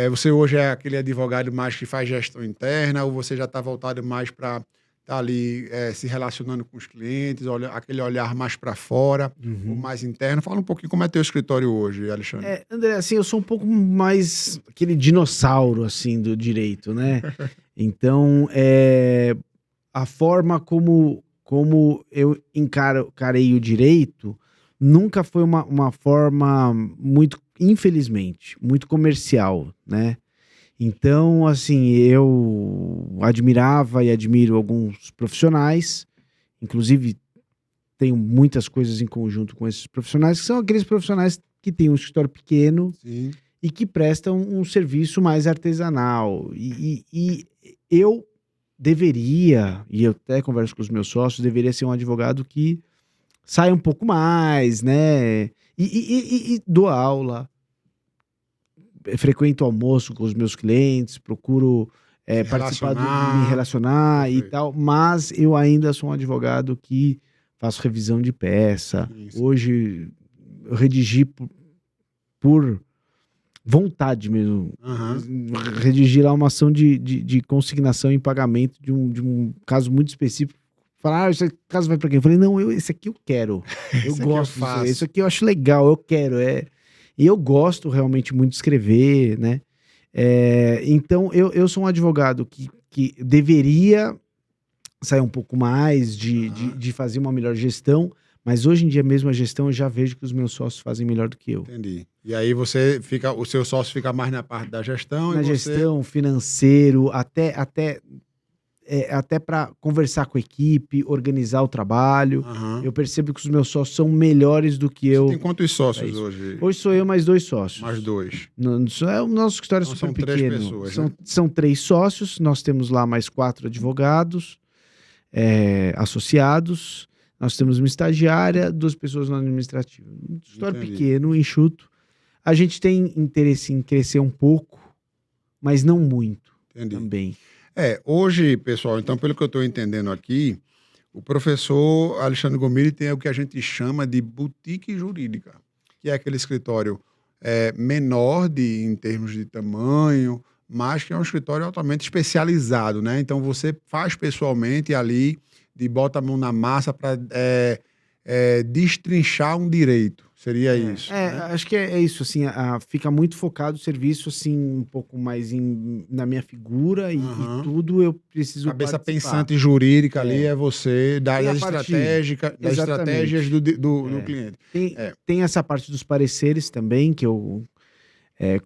Você hoje é aquele advogado mais que faz gestão interna, ou você já está voltado mais para estar ali se relacionando com os clientes, aquele olhar mais para fora, ou mais interno? Fala um pouquinho como é teu escritório hoje, Alexandre. André, assim, eu sou um pouco mais aquele dinossauro, assim, do direito, né? Então, a forma como eu encarei o direito nunca foi uma forma muito, infelizmente, muito comercial, né? Então, assim, eu admirava e admiro alguns profissionais, inclusive tenho muitas coisas em conjunto com esses profissionais, que são aqueles profissionais que têm um escritório pequeno. Sim. E que prestam um serviço mais artesanal. E eu deveria, e eu até converso com os meus sócios, deveria ser um advogado que sai um pouco mais, né? E dou aula, frequento almoço com os meus clientes, procuro participar, me relacionar. Perfeito. E tal, mas eu ainda sou um advogado que faço revisão de peça. Isso. Hoje eu redigi por vontade mesmo. Redigir lá uma ação de consignação em pagamento de um caso muito específico. Falar, esse caso vai para quem? Eu falei, não, esse aqui eu quero. Eu gosto disso. Isso aqui eu acho legal, eu quero. E eu gosto realmente muito de escrever, né? Então, eu sou um advogado que deveria sair um pouco mais, de fazer uma melhor gestão, Mas hoje em dia mesmo a gestão eu já vejo que os meus sócios fazem melhor do que eu. Entendi. E aí o seu sócio fica mais na parte da gestão Na e você... gestão, financeiro, até para conversar com a equipe, organizar o trabalho. Aham. Eu percebo que os meus sócios são melhores do que eu. Você tem quantos sócios isso. hoje? Hoje sou eu mais 2 sócios. Mais 2. O nosso escritório é Então, super são 3 pequeno. pessoas, né? São 3 sócios, nós temos lá mais 4 advogados associados, nós temos uma estagiária, 2 pessoas no administrativo. Um escritório Entendi. pequeno, enxuto. A gente tem interesse em crescer um pouco, mas não muito. Entendi. Também. Hoje, pessoal, então, pelo que eu estou entendendo aqui, o professor Alexandre Gomide tem o que a gente chama de boutique jurídica, que é aquele escritório menor em termos de tamanho, mas que é um escritório altamente especializado, né? Então, você faz pessoalmente ali, bota a mão na massa para destrinchar um direito. Seria isso. Né? Acho que é isso, assim, fica muito focado o serviço, assim, um pouco mais na minha figura e tudo eu preciso Cabeça participar. pensante jurídica ali é você, das estratégias do cliente. Tem essa parte dos pareceres também, que eu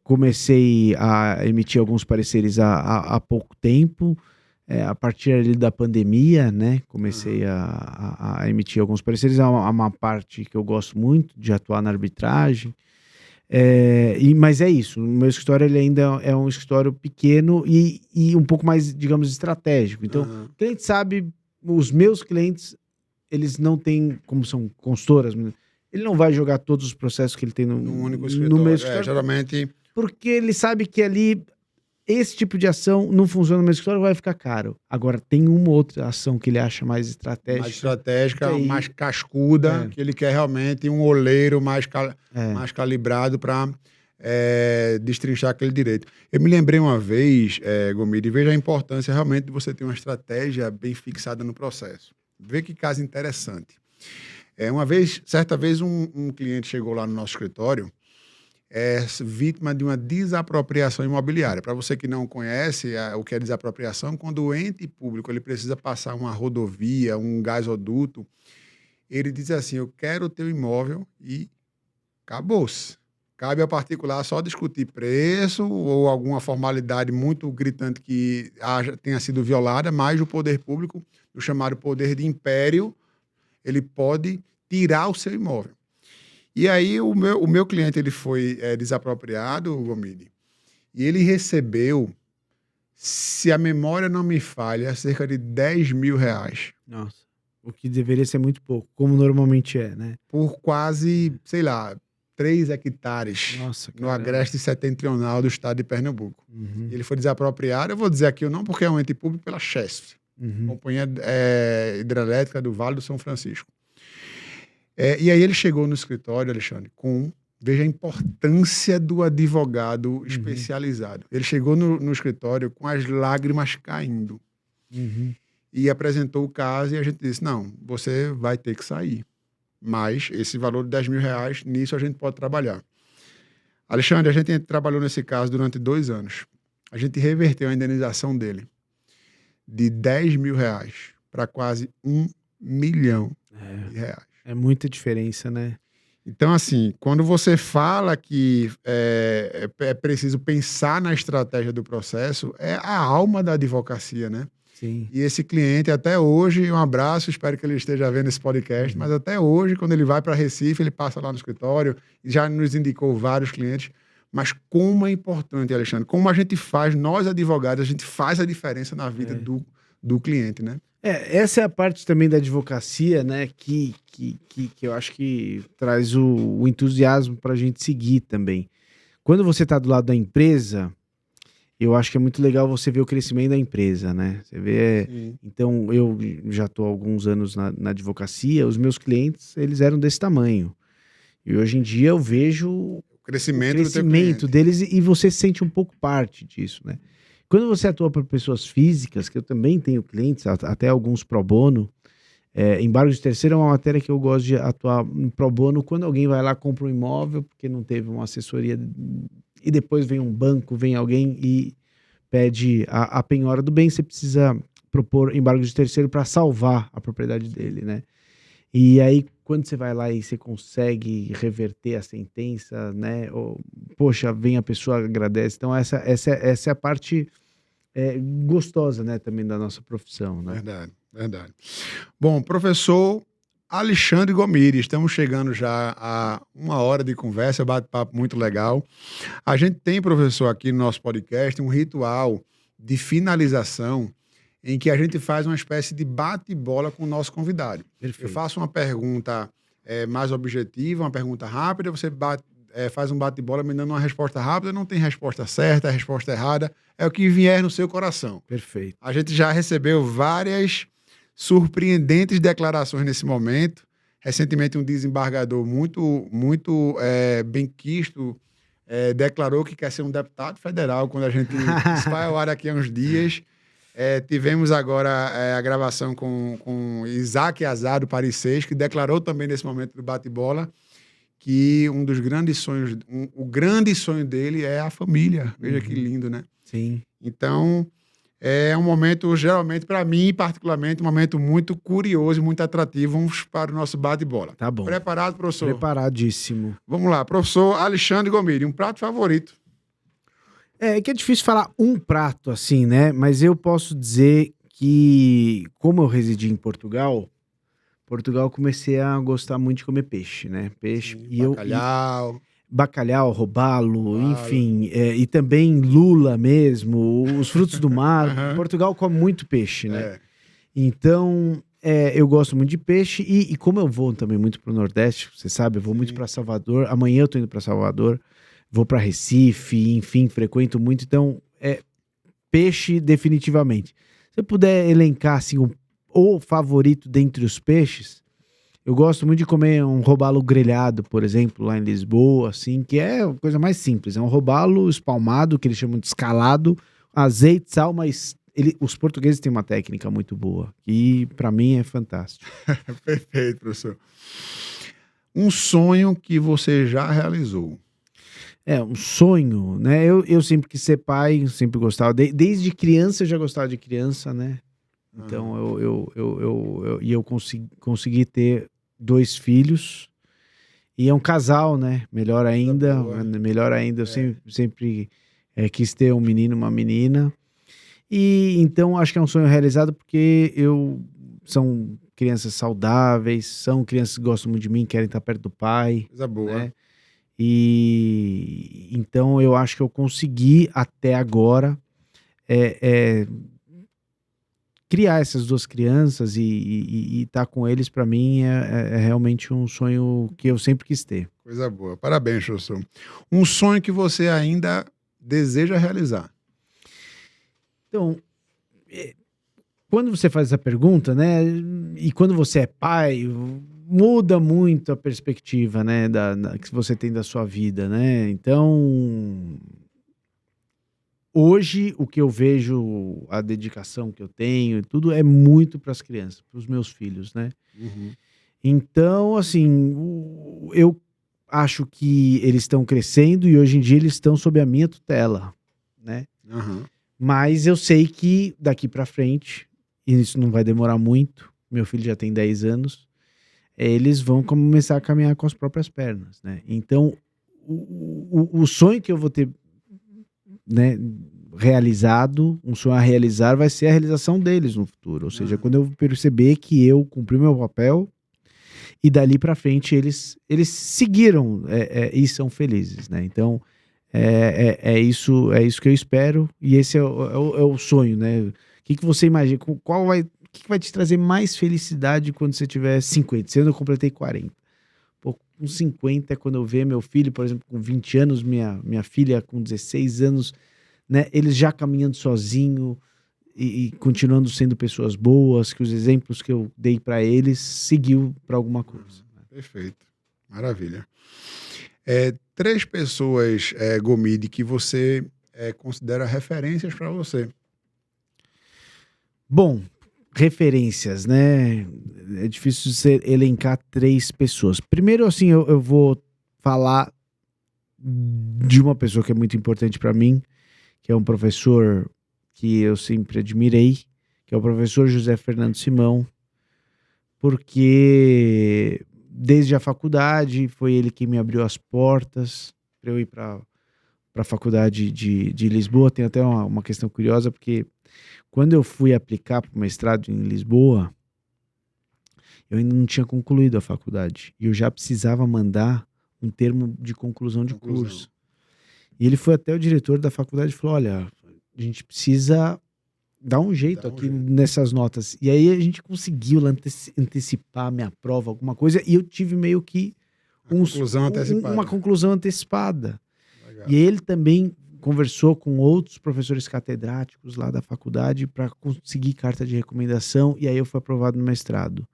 comecei a emitir alguns pareceres há pouco tempo, a partir ali da pandemia, né, comecei a emitir alguns pareceres, há uma parte que eu gosto muito de atuar na arbitragem, mas é isso, o meu escritório ele ainda é um escritório pequeno e um pouco mais, digamos, estratégico. Então, o cliente sabe, os meus clientes, eles não têm, como são consultoras, ele não vai jogar todos os processos que ele tem no único escritório. No meu escritório, geralmente... Porque ele sabe que ali esse tipo de ação não funciona no meu escritório, vai ficar caro. Agora, tem uma outra ação que ele acha mais estratégica. Mais estratégica, mais cascuda, que ele quer realmente um oleiro mais calibrado para destrinchar aquele direito. Eu me lembrei uma vez, Gomide, veja a importância realmente de você ter uma estratégia bem fixada no processo. Vê que caso interessante. Certa vez, um cliente chegou lá no nosso escritório, vítima de uma desapropriação imobiliária. Para você que não conhece o que é desapropriação, quando o ente público ele precisa passar uma rodovia, um gasoduto, ele diz assim, eu quero o teu imóvel e acabou-se. Cabe ao particular só discutir preço ou alguma formalidade muito gritante que tenha sido violada, mas o poder público, o chamado poder de império, ele pode tirar o seu imóvel. E aí o meu cliente ele foi desapropriado, Gomide, e ele recebeu, se a memória não me falha, cerca de R$10 mil. Nossa, o que deveria ser muito pouco, como normalmente é, né? Por quase, 3 hectares. Nossa, no agreste setentrional do estado de Pernambuco. Ele foi desapropriado, eu vou dizer aqui não porque é um ente público, pela Chesf, Companhia Hidrelétrica do Vale do São Francisco. E aí ele chegou no escritório, Alexandre, veja a importância do advogado especializado. Ele chegou no escritório com as lágrimas caindo. E apresentou o caso e a gente disse, não, você vai ter que sair. Mas esse valor de R$10 mil, nisso a gente pode trabalhar. Alexandre, a gente trabalhou nesse caso durante 2 anos. A gente reverteu a indenização dele de R$10 mil para quase R$1 milhão. É muita diferença, né? Então, assim, quando você fala que é preciso pensar na estratégia do processo, é a alma da advocacia, né? Sim. E esse cliente, até hoje, um abraço, espero que ele esteja vendo esse podcast, mas até hoje, quando ele vai para Recife, ele passa lá no escritório, já nos indicou vários clientes. Mas como é importante, Alexandre, como a gente faz, nós advogados, a gente faz a diferença na vida do cliente, né? Essa é a parte também da advocacia, né, que eu acho que traz o entusiasmo para a gente seguir também. Quando você está do lado da empresa, eu acho que é muito legal você ver o crescimento da empresa, né? Você vê. Então, eu já estou há alguns anos na advocacia, os meus clientes, eles eram desse tamanho. E hoje em dia eu vejo o crescimento deles e você se sente um pouco parte disso, né? Quando você atua para pessoas físicas, que eu também tenho clientes, até alguns pro bono, embargo de terceiro é uma matéria que eu gosto de atuar pro bono quando alguém vai lá, compra um imóvel, porque não teve uma assessoria, e depois vem um banco, vem alguém e pede a penhora do bem, você precisa propor embargo de terceiro para salvar a propriedade dele, né? E aí, quando você vai lá e você consegue reverter a sentença, né? Ou, poxa, vem a pessoa, agradece. Então, essa é a parte gostosa, né, também da nossa profissão, né? Verdade, verdade. Bom, professor Alexandre Gomide, estamos chegando já a 1 hora de conversa, bate-papo muito legal. A gente tem, professor, aqui no nosso podcast, um ritual de finalização em que a gente faz uma espécie de bate-bola com o nosso convidado. Perfeito. Eu faço uma pergunta mais objetiva, uma pergunta rápida, você faz um bate-bola me dando uma resposta rápida, não tem resposta certa, a resposta errada, é o que vier no seu coração. Perfeito. A gente já recebeu várias surpreendentes declarações nesse momento. Recentemente, um desembargador muito benquisto declarou que quer ser um deputado federal quando a gente isso vai ao ar daqui a uns dias. Tivemos agora a gravação com Isaac Azar, do Paris 6, que declarou também nesse momento do bate-bola que um dos grandes sonhos, o grande sonho dele é a família. Veja que lindo, né? Sim. Então, é um momento, geralmente, para mim, particularmente, um momento muito curioso e muito atrativo. Vamos para o nosso bate-bola. Tá bom. Preparado, professor? Preparadíssimo. Vamos lá. Professor Alexandre Gomide, um prato favorito? É que é difícil falar um prato assim, né? Mas eu posso dizer que, como eu residi em Portugal, comecei a gostar muito de comer peixe, né? Peixe. Sim, bacalhau. Bacalhau, robalo, enfim. E também lula mesmo, os frutos do mar. Uhum. Portugal come muito peixe, né? Então, eu gosto muito de peixe. E como eu vou também muito pro Nordeste, você sabe, eu vou muito para Salvador. Amanhã eu tô indo para Salvador. Vou para Recife, enfim, frequento muito. Então, peixe definitivamente. Se eu puder elencar assim, o favorito dentre os peixes, eu gosto muito de comer um robalo grelhado, por exemplo, lá em Lisboa, assim, que é a coisa mais simples. É um robalo espalmado, que eles chamam de escalado, azeite, sal, mas os portugueses têm uma técnica muito boa, que para mim é fantástico. Perfeito, professor. Um sonho que você já realizou? Um sonho, né? Eu sempre quis ser pai, sempre gostava. Desde criança eu já gostava de criança, né? Então eu consegui ter 2 filhos. E é um casal, né? Melhor ainda. Eu sempre quis ter um menino, uma menina. E então acho que é um sonho realizado porque são crianças saudáveis, são crianças que gostam muito de mim, querem estar perto do pai. Coisa boa. Né? E então eu acho que eu consegui até agora criar essas 2 crianças e estar com eles, para mim é realmente um sonho que eu sempre quis ter. Coisa boa. Parabéns, professor. Um sonho que você ainda deseja realizar? Então, quando você faz essa pergunta, né, e quando você é pai, muda muito a perspectiva, né, que você tem da sua vida, né? Então, hoje o que eu vejo, a dedicação que eu tenho, tudo é muito para as crianças, para os meus filhos, né? Uhum. Então, assim, eu acho que eles estão crescendo e hoje em dia eles estão sob a minha tutela, né? Uhum. Mas eu sei que daqui para frente, e isso não vai demorar muito, meu filho já tem 10 anos, eles vão começar a caminhar com as próprias pernas, né? Então, o sonho que eu vou ter, né, realizado, um sonho a realizar, vai ser a realização deles no futuro. Ou seja, quando eu perceber que eu cumpri meu papel e dali para frente eles seguiram e são felizes, né? Então, é isso que eu espero e esse é o sonho, né? O que você imagina? O que vai te trazer mais felicidade quando você tiver 50? Se eu completei 40. Pô, com 50 é quando eu ver meu filho, por exemplo, com 20 anos, minha filha com 16 anos, né? Eles já caminhando sozinho e continuando sendo pessoas boas, que os exemplos que eu dei para eles seguiu para alguma coisa. Perfeito. Maravilha. 3 pessoas, Gomide, que você considera referências para você. Bom, referências, né? É difícil você elencar 3 pessoas. Primeiro, assim, eu vou falar de uma pessoa que é muito importante para mim, que é um professor que eu sempre admirei, que é o professor José Fernando Simão, porque desde a faculdade, foi ele que me abriu as portas para eu ir para a faculdade de Lisboa. Tem até uma questão curiosa, porque quando eu fui aplicar para o mestrado em Lisboa, eu ainda não tinha concluído a faculdade. E eu já precisava mandar um termo de conclusão de curso. E ele foi até o diretor da faculdade e falou, olha, a gente precisa dar um jeito aqui nessas notas. E aí a gente conseguiu antecipar a minha prova, alguma coisa, e eu tive meio que uma conclusão antecipada. Legal. E ele também conversou com outros professores catedráticos lá da faculdade para conseguir carta de recomendação, e aí eu fui aprovado no mestrado.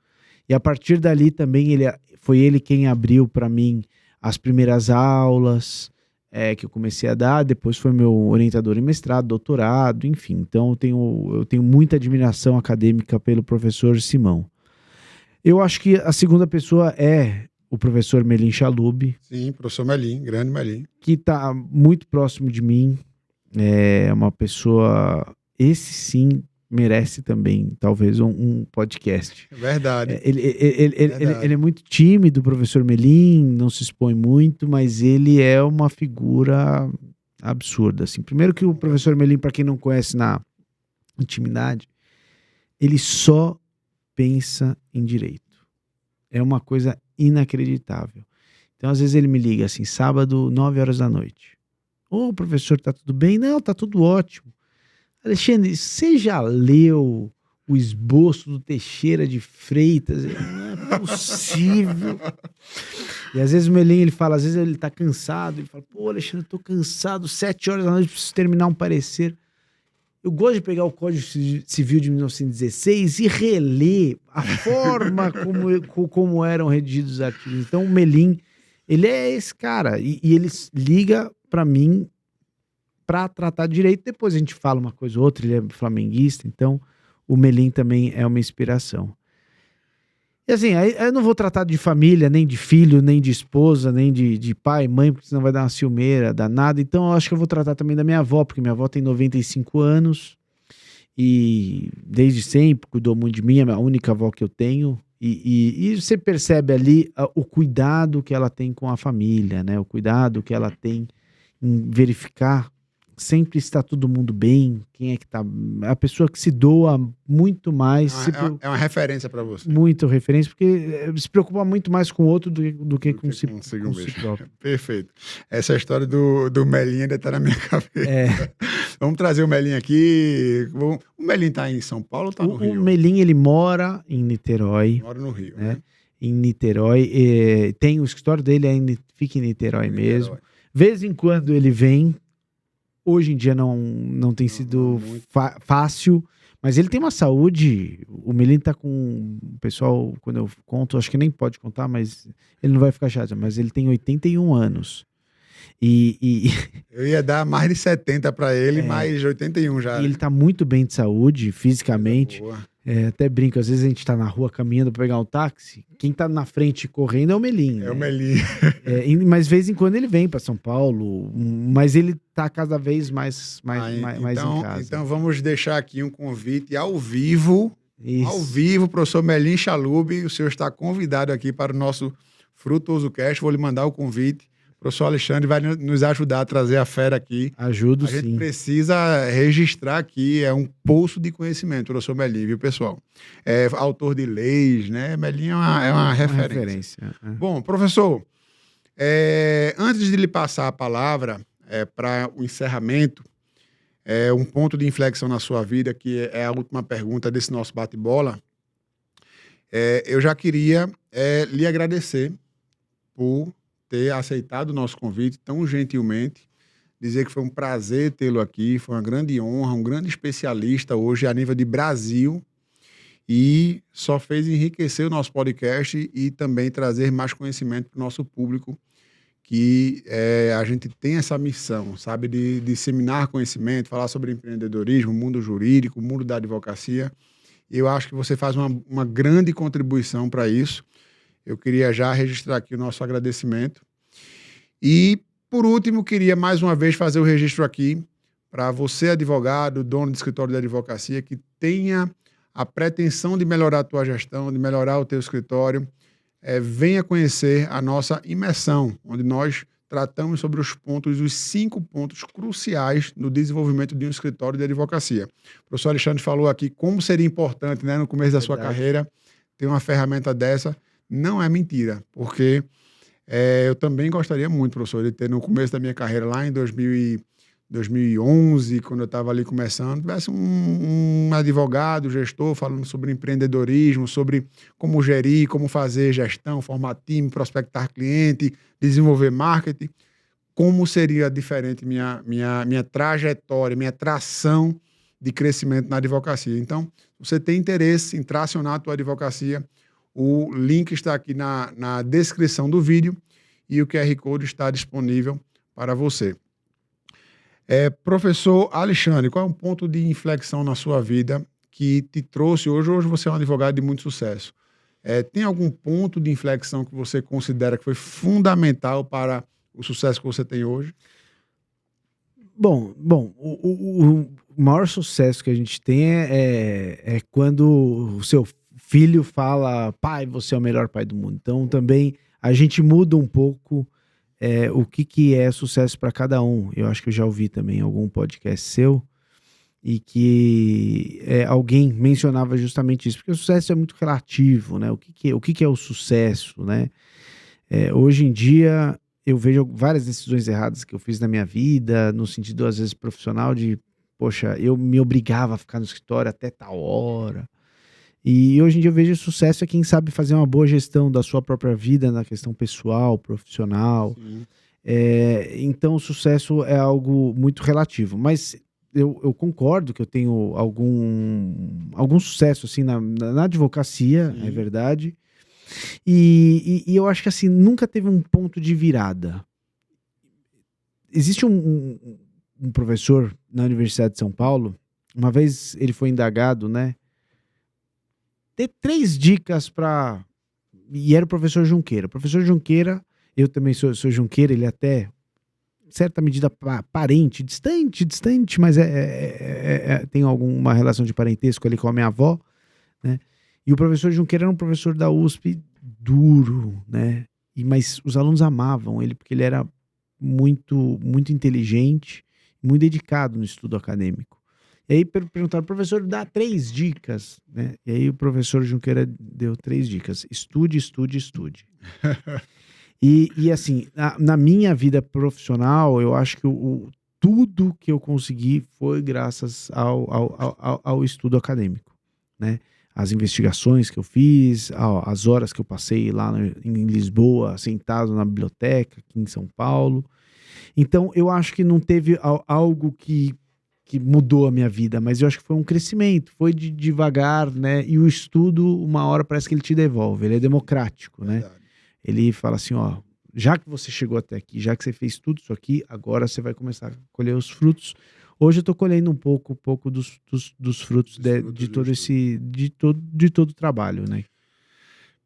E a partir dali também foi ele quem abriu para mim as primeiras aulas que eu comecei a dar, depois foi meu orientador em mestrado, doutorado, enfim. Então eu tenho muita admiração acadêmica pelo professor Simão. Eu acho que a segunda pessoa é o professor Melim Chalub. Sim, professor Melim, grande Melim. Que está muito próximo de mim. É uma pessoa... Esse sim merece também, talvez, um podcast. Verdade. Ele é muito tímido, o professor Melim, não se expõe muito, mas ele é uma figura absurda. Assim. Primeiro que o professor Melim, para quem não conhece na intimidade, ele só pensa em direito. É uma coisa inacreditável. Então, às vezes ele me liga assim, sábado, 9 horas da noite. Ô, professor, tá tudo bem? Não, tá tudo ótimo. Alexandre, você já leu o esboço do Teixeira de Freitas? Não é possível. E às vezes o Melim, ele fala, às vezes ele tá cansado, ele fala, pô, Alexandre, eu tô cansado, 7 horas da noite, preciso terminar um parecer. Eu gosto de pegar o Código Civil de 1916 e reler a forma como eram redigidos os artigos. Então o Melim, ele é esse cara, e ele liga para mim para tratar de direito. Depois a gente fala uma coisa ou outra, ele é flamenguista, então o Melim também é uma inspiração. E assim, aí eu não vou tratar de família, nem de filho, nem de esposa, nem de pai, mãe, porque senão vai dar uma ciumeira danada. Então eu acho que eu vou tratar também da minha avó, porque minha avó tem 95 anos e desde sempre cuidou muito de mim, é a única avó que eu tenho. E você percebe ali o cuidado que ela tem com a família, né? O cuidado que ela tem em verificar sempre está todo mundo bem, quem é que tá... A pessoa que se doa muito mais... É uma referência para você. Muito referência, porque se preocupa muito mais com o outro do que com si próprio. Perfeito. Essa história do Melim ainda está na minha cabeça. Vamos trazer o Melim aqui. O Melim está em São Paulo ou está no Rio? O Melim, ele mora em Niterói. Mora no Rio, né? Em Niterói. Tem o escritório dele, fica em Niterói mesmo. Vez em quando ele vem. Hoje em dia não tem sido fácil, mas ele tem uma saúde. O Melim tá com o pessoal, quando eu conto, acho que nem pode contar, mas ele não vai ficar chateado, mas ele tem 81 anos. Eu ia dar mais de 70 para ele, mais de 81 já. E ele tá muito bem de saúde, fisicamente. Até brinco, às vezes a gente tá na rua caminhando para pegar um táxi, quem tá na frente correndo é o Melim. O Melim. Mas de vez em quando ele vem para São Paulo, mas ele tá cada vez mais então, em casa. Então vamos deixar aqui um convite ao vivo. Isso. Ao vivo, professor Melim Chalub, o senhor está convidado aqui para o nosso Frutuoso Cast. Vou lhe mandar o convite. O professor Alexandre vai nos ajudar a trazer a fera aqui. Ajudo, sim. A gente precisa registrar aqui, é um poço de conhecimento, o professor Melim, viu, pessoal? É autor de leis, né? Melim é uma referência. Bom, professor, antes de lhe passar a palavra para o encerramento, um ponto de inflexão na sua vida, que é a última pergunta desse nosso bate-bola, eu já queria lhe agradecer por ter aceitado o nosso convite tão gentilmente, dizer que foi um prazer tê-lo aqui, foi uma grande honra, um grande especialista hoje a nível de Brasil e só fez enriquecer o nosso podcast e também trazer mais conhecimento para o nosso público, que a gente tem essa missão, sabe, de disseminar conhecimento, falar sobre empreendedorismo, mundo jurídico, mundo da advocacia. E eu acho que você faz uma grande contribuição para isso. Eu queria já registrar aqui o nosso agradecimento. E, por último, queria mais uma vez fazer o registro aqui para você, advogado, dono de escritório de advocacia, que tenha a pretensão de melhorar a tua gestão, de melhorar o teu escritório. venha conhecer a nossa imersão, onde nós tratamos sobre os 5 pontos cruciais no desenvolvimento de um escritório de advocacia. O professor Alexandre falou aqui como seria importante, né, no começo da sua carreira, ter uma ferramenta dessa. Não é mentira, porque eu também gostaria muito, professor, de ter no começo da minha carreira, lá em 2011, quando eu estava ali começando, tivesse um advogado, gestor, falando sobre empreendedorismo, sobre como gerir, como fazer gestão, formar time, prospectar cliente, desenvolver marketing. Como seria diferente minha trajetória, minha tração de crescimento na advocacia. Então, se você tem interesse em tracionar a tua advocacia, o link está aqui na descrição do vídeo e o QR Code está disponível para você. Professor Alexandre, qual é um ponto de inflexão na sua vida que te trouxe hoje? Hoje você é um advogado de muito sucesso. Tem algum ponto de inflexão que você considera que foi fundamental para o sucesso que você tem hoje? Bom, o maior sucesso que a gente tem é quando o seu filho fala: pai, você é o melhor pai do mundo. Então também a gente muda um pouco o que é sucesso para cada um. Eu acho que eu já ouvi também algum podcast seu e que alguém mencionava justamente isso, porque o sucesso é muito relativo, né? O que é o sucesso, né? Hoje em dia eu vejo várias decisões erradas que eu fiz na minha vida, no sentido às vezes profissional de, poxa, eu me obrigava a ficar no escritório até tal hora. E hoje em dia eu vejo sucesso é quem sabe fazer uma boa gestão da sua própria vida na questão pessoal, profissional. Então o sucesso é algo muito relativo, mas eu concordo que eu tenho algum sucesso assim na advocacia. Sim. É verdade. E eu acho que assim, nunca teve um ponto de virada. Existe um professor na Universidade de São Paulo, uma vez ele foi indagado, né? Ter 3 dicas para... E era o professor Junqueira. O professor Junqueira, eu também sou Junqueira, ele até, em certa medida, parente, distante, mas tem alguma relação de parentesco ali com a minha avó, né? E o professor Junqueira era um professor da USP duro, né? Mas os alunos amavam ele porque ele era muito, muito inteligente, muito dedicado no estudo acadêmico. E aí perguntaram: professor, dá 3 dicas, né? E aí o professor Junqueira deu 3 dicas: estude, estude, estude. E assim, na minha vida profissional, eu acho que tudo que eu consegui foi graças ao estudo acadêmico, né? As investigações que eu fiz, as horas que eu passei lá em Lisboa, sentado na biblioteca, aqui em São Paulo. Então, eu acho que não teve algo que mudou a minha vida, mas eu acho que foi um crescimento, foi devagar, né? E o estudo, uma hora parece que ele te devolve, ele é democrático, né? Ele fala assim, ó, já que você chegou até aqui, já que você fez tudo isso aqui, agora você vai começar a colher os frutos. Hoje eu tô colhendo um pouco dos frutos de todo o trabalho, né?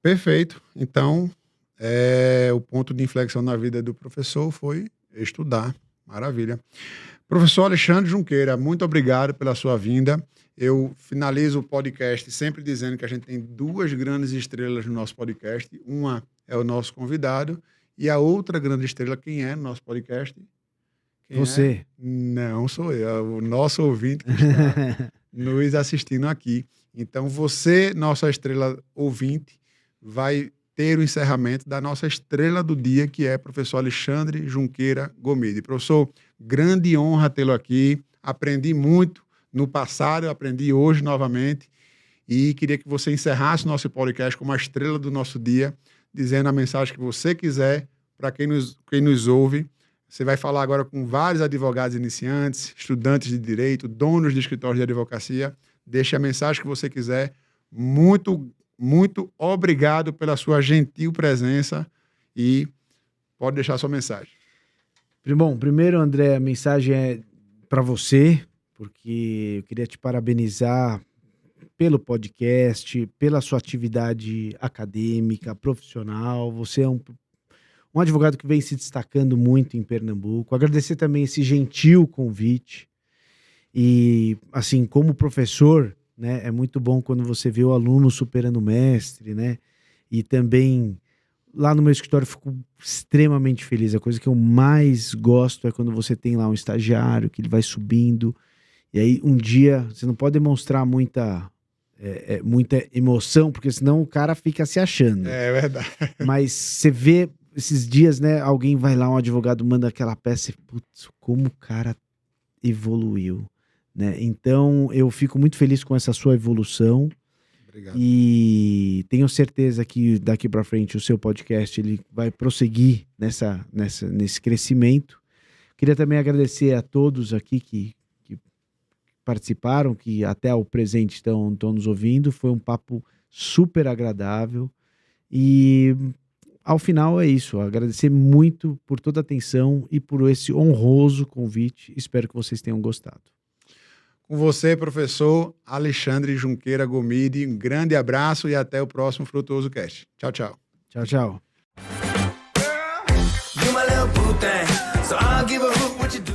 Perfeito. Então, o ponto de inflexão na vida do professor foi estudar. Maravilha. Professor Alexandre Junqueira, muito obrigado pela sua vinda. Eu finalizo o podcast sempre dizendo que a gente tem 2 grandes estrelas no nosso podcast. Uma é o nosso convidado e a outra grande estrela, quem é no nosso podcast? Você. Não sou eu, é o nosso ouvinte que está nos assistindo aqui. Então, você, nossa estrela ouvinte, vai ter o encerramento da nossa estrela do dia, que é professor Alexandre Junqueira Gomide. Professor, grande honra tê-lo aqui. Aprendi muito no passado, eu aprendi hoje novamente. E queria que você encerrasse o nosso podcast com uma estrela do nosso dia, dizendo a mensagem que você quiser para quem nos ouve. Você vai falar agora com vários advogados iniciantes, estudantes de direito, donos de escritórios de advocacia. Deixe a mensagem que você quiser. Muito, muito obrigado pela sua gentil presença e pode deixar a sua mensagem. Bom, primeiro, André, a mensagem é para você, porque eu queria te parabenizar pelo podcast, pela sua atividade acadêmica, profissional. Você é um advogado que vem se destacando muito em Pernambuco. Agradecer também esse gentil convite. E, assim, como professor, né, é muito bom quando você vê o aluno superando o mestre, né? E também lá no meu escritório, fico extremamente feliz. A coisa que eu mais gosto é quando você tem lá um estagiário que ele vai subindo. E aí, um dia, você não pode demonstrar muita emoção, porque senão o cara fica se achando. É verdade. Mas você vê esses dias, né? Alguém vai lá, um advogado manda aquela peça e, putz, como o cara evoluiu, né? Então, eu fico muito feliz com essa sua evolução. Obrigado. E tenho certeza que daqui para frente o seu podcast ele vai prosseguir nesse crescimento. Queria também agradecer a todos aqui que participaram, que até o presente estão nos ouvindo. Foi um papo super agradável. E ao final é isso. Agradecer muito por toda a atenção e por esse honroso convite. Espero que vocês tenham gostado. Com você, professor Alexandre Junqueira Gomide. Um grande abraço e até o próximo Frutuoso Cast. Tchau, tchau. Tchau, tchau. You my little boo thing, so I'll give a hoot what you do.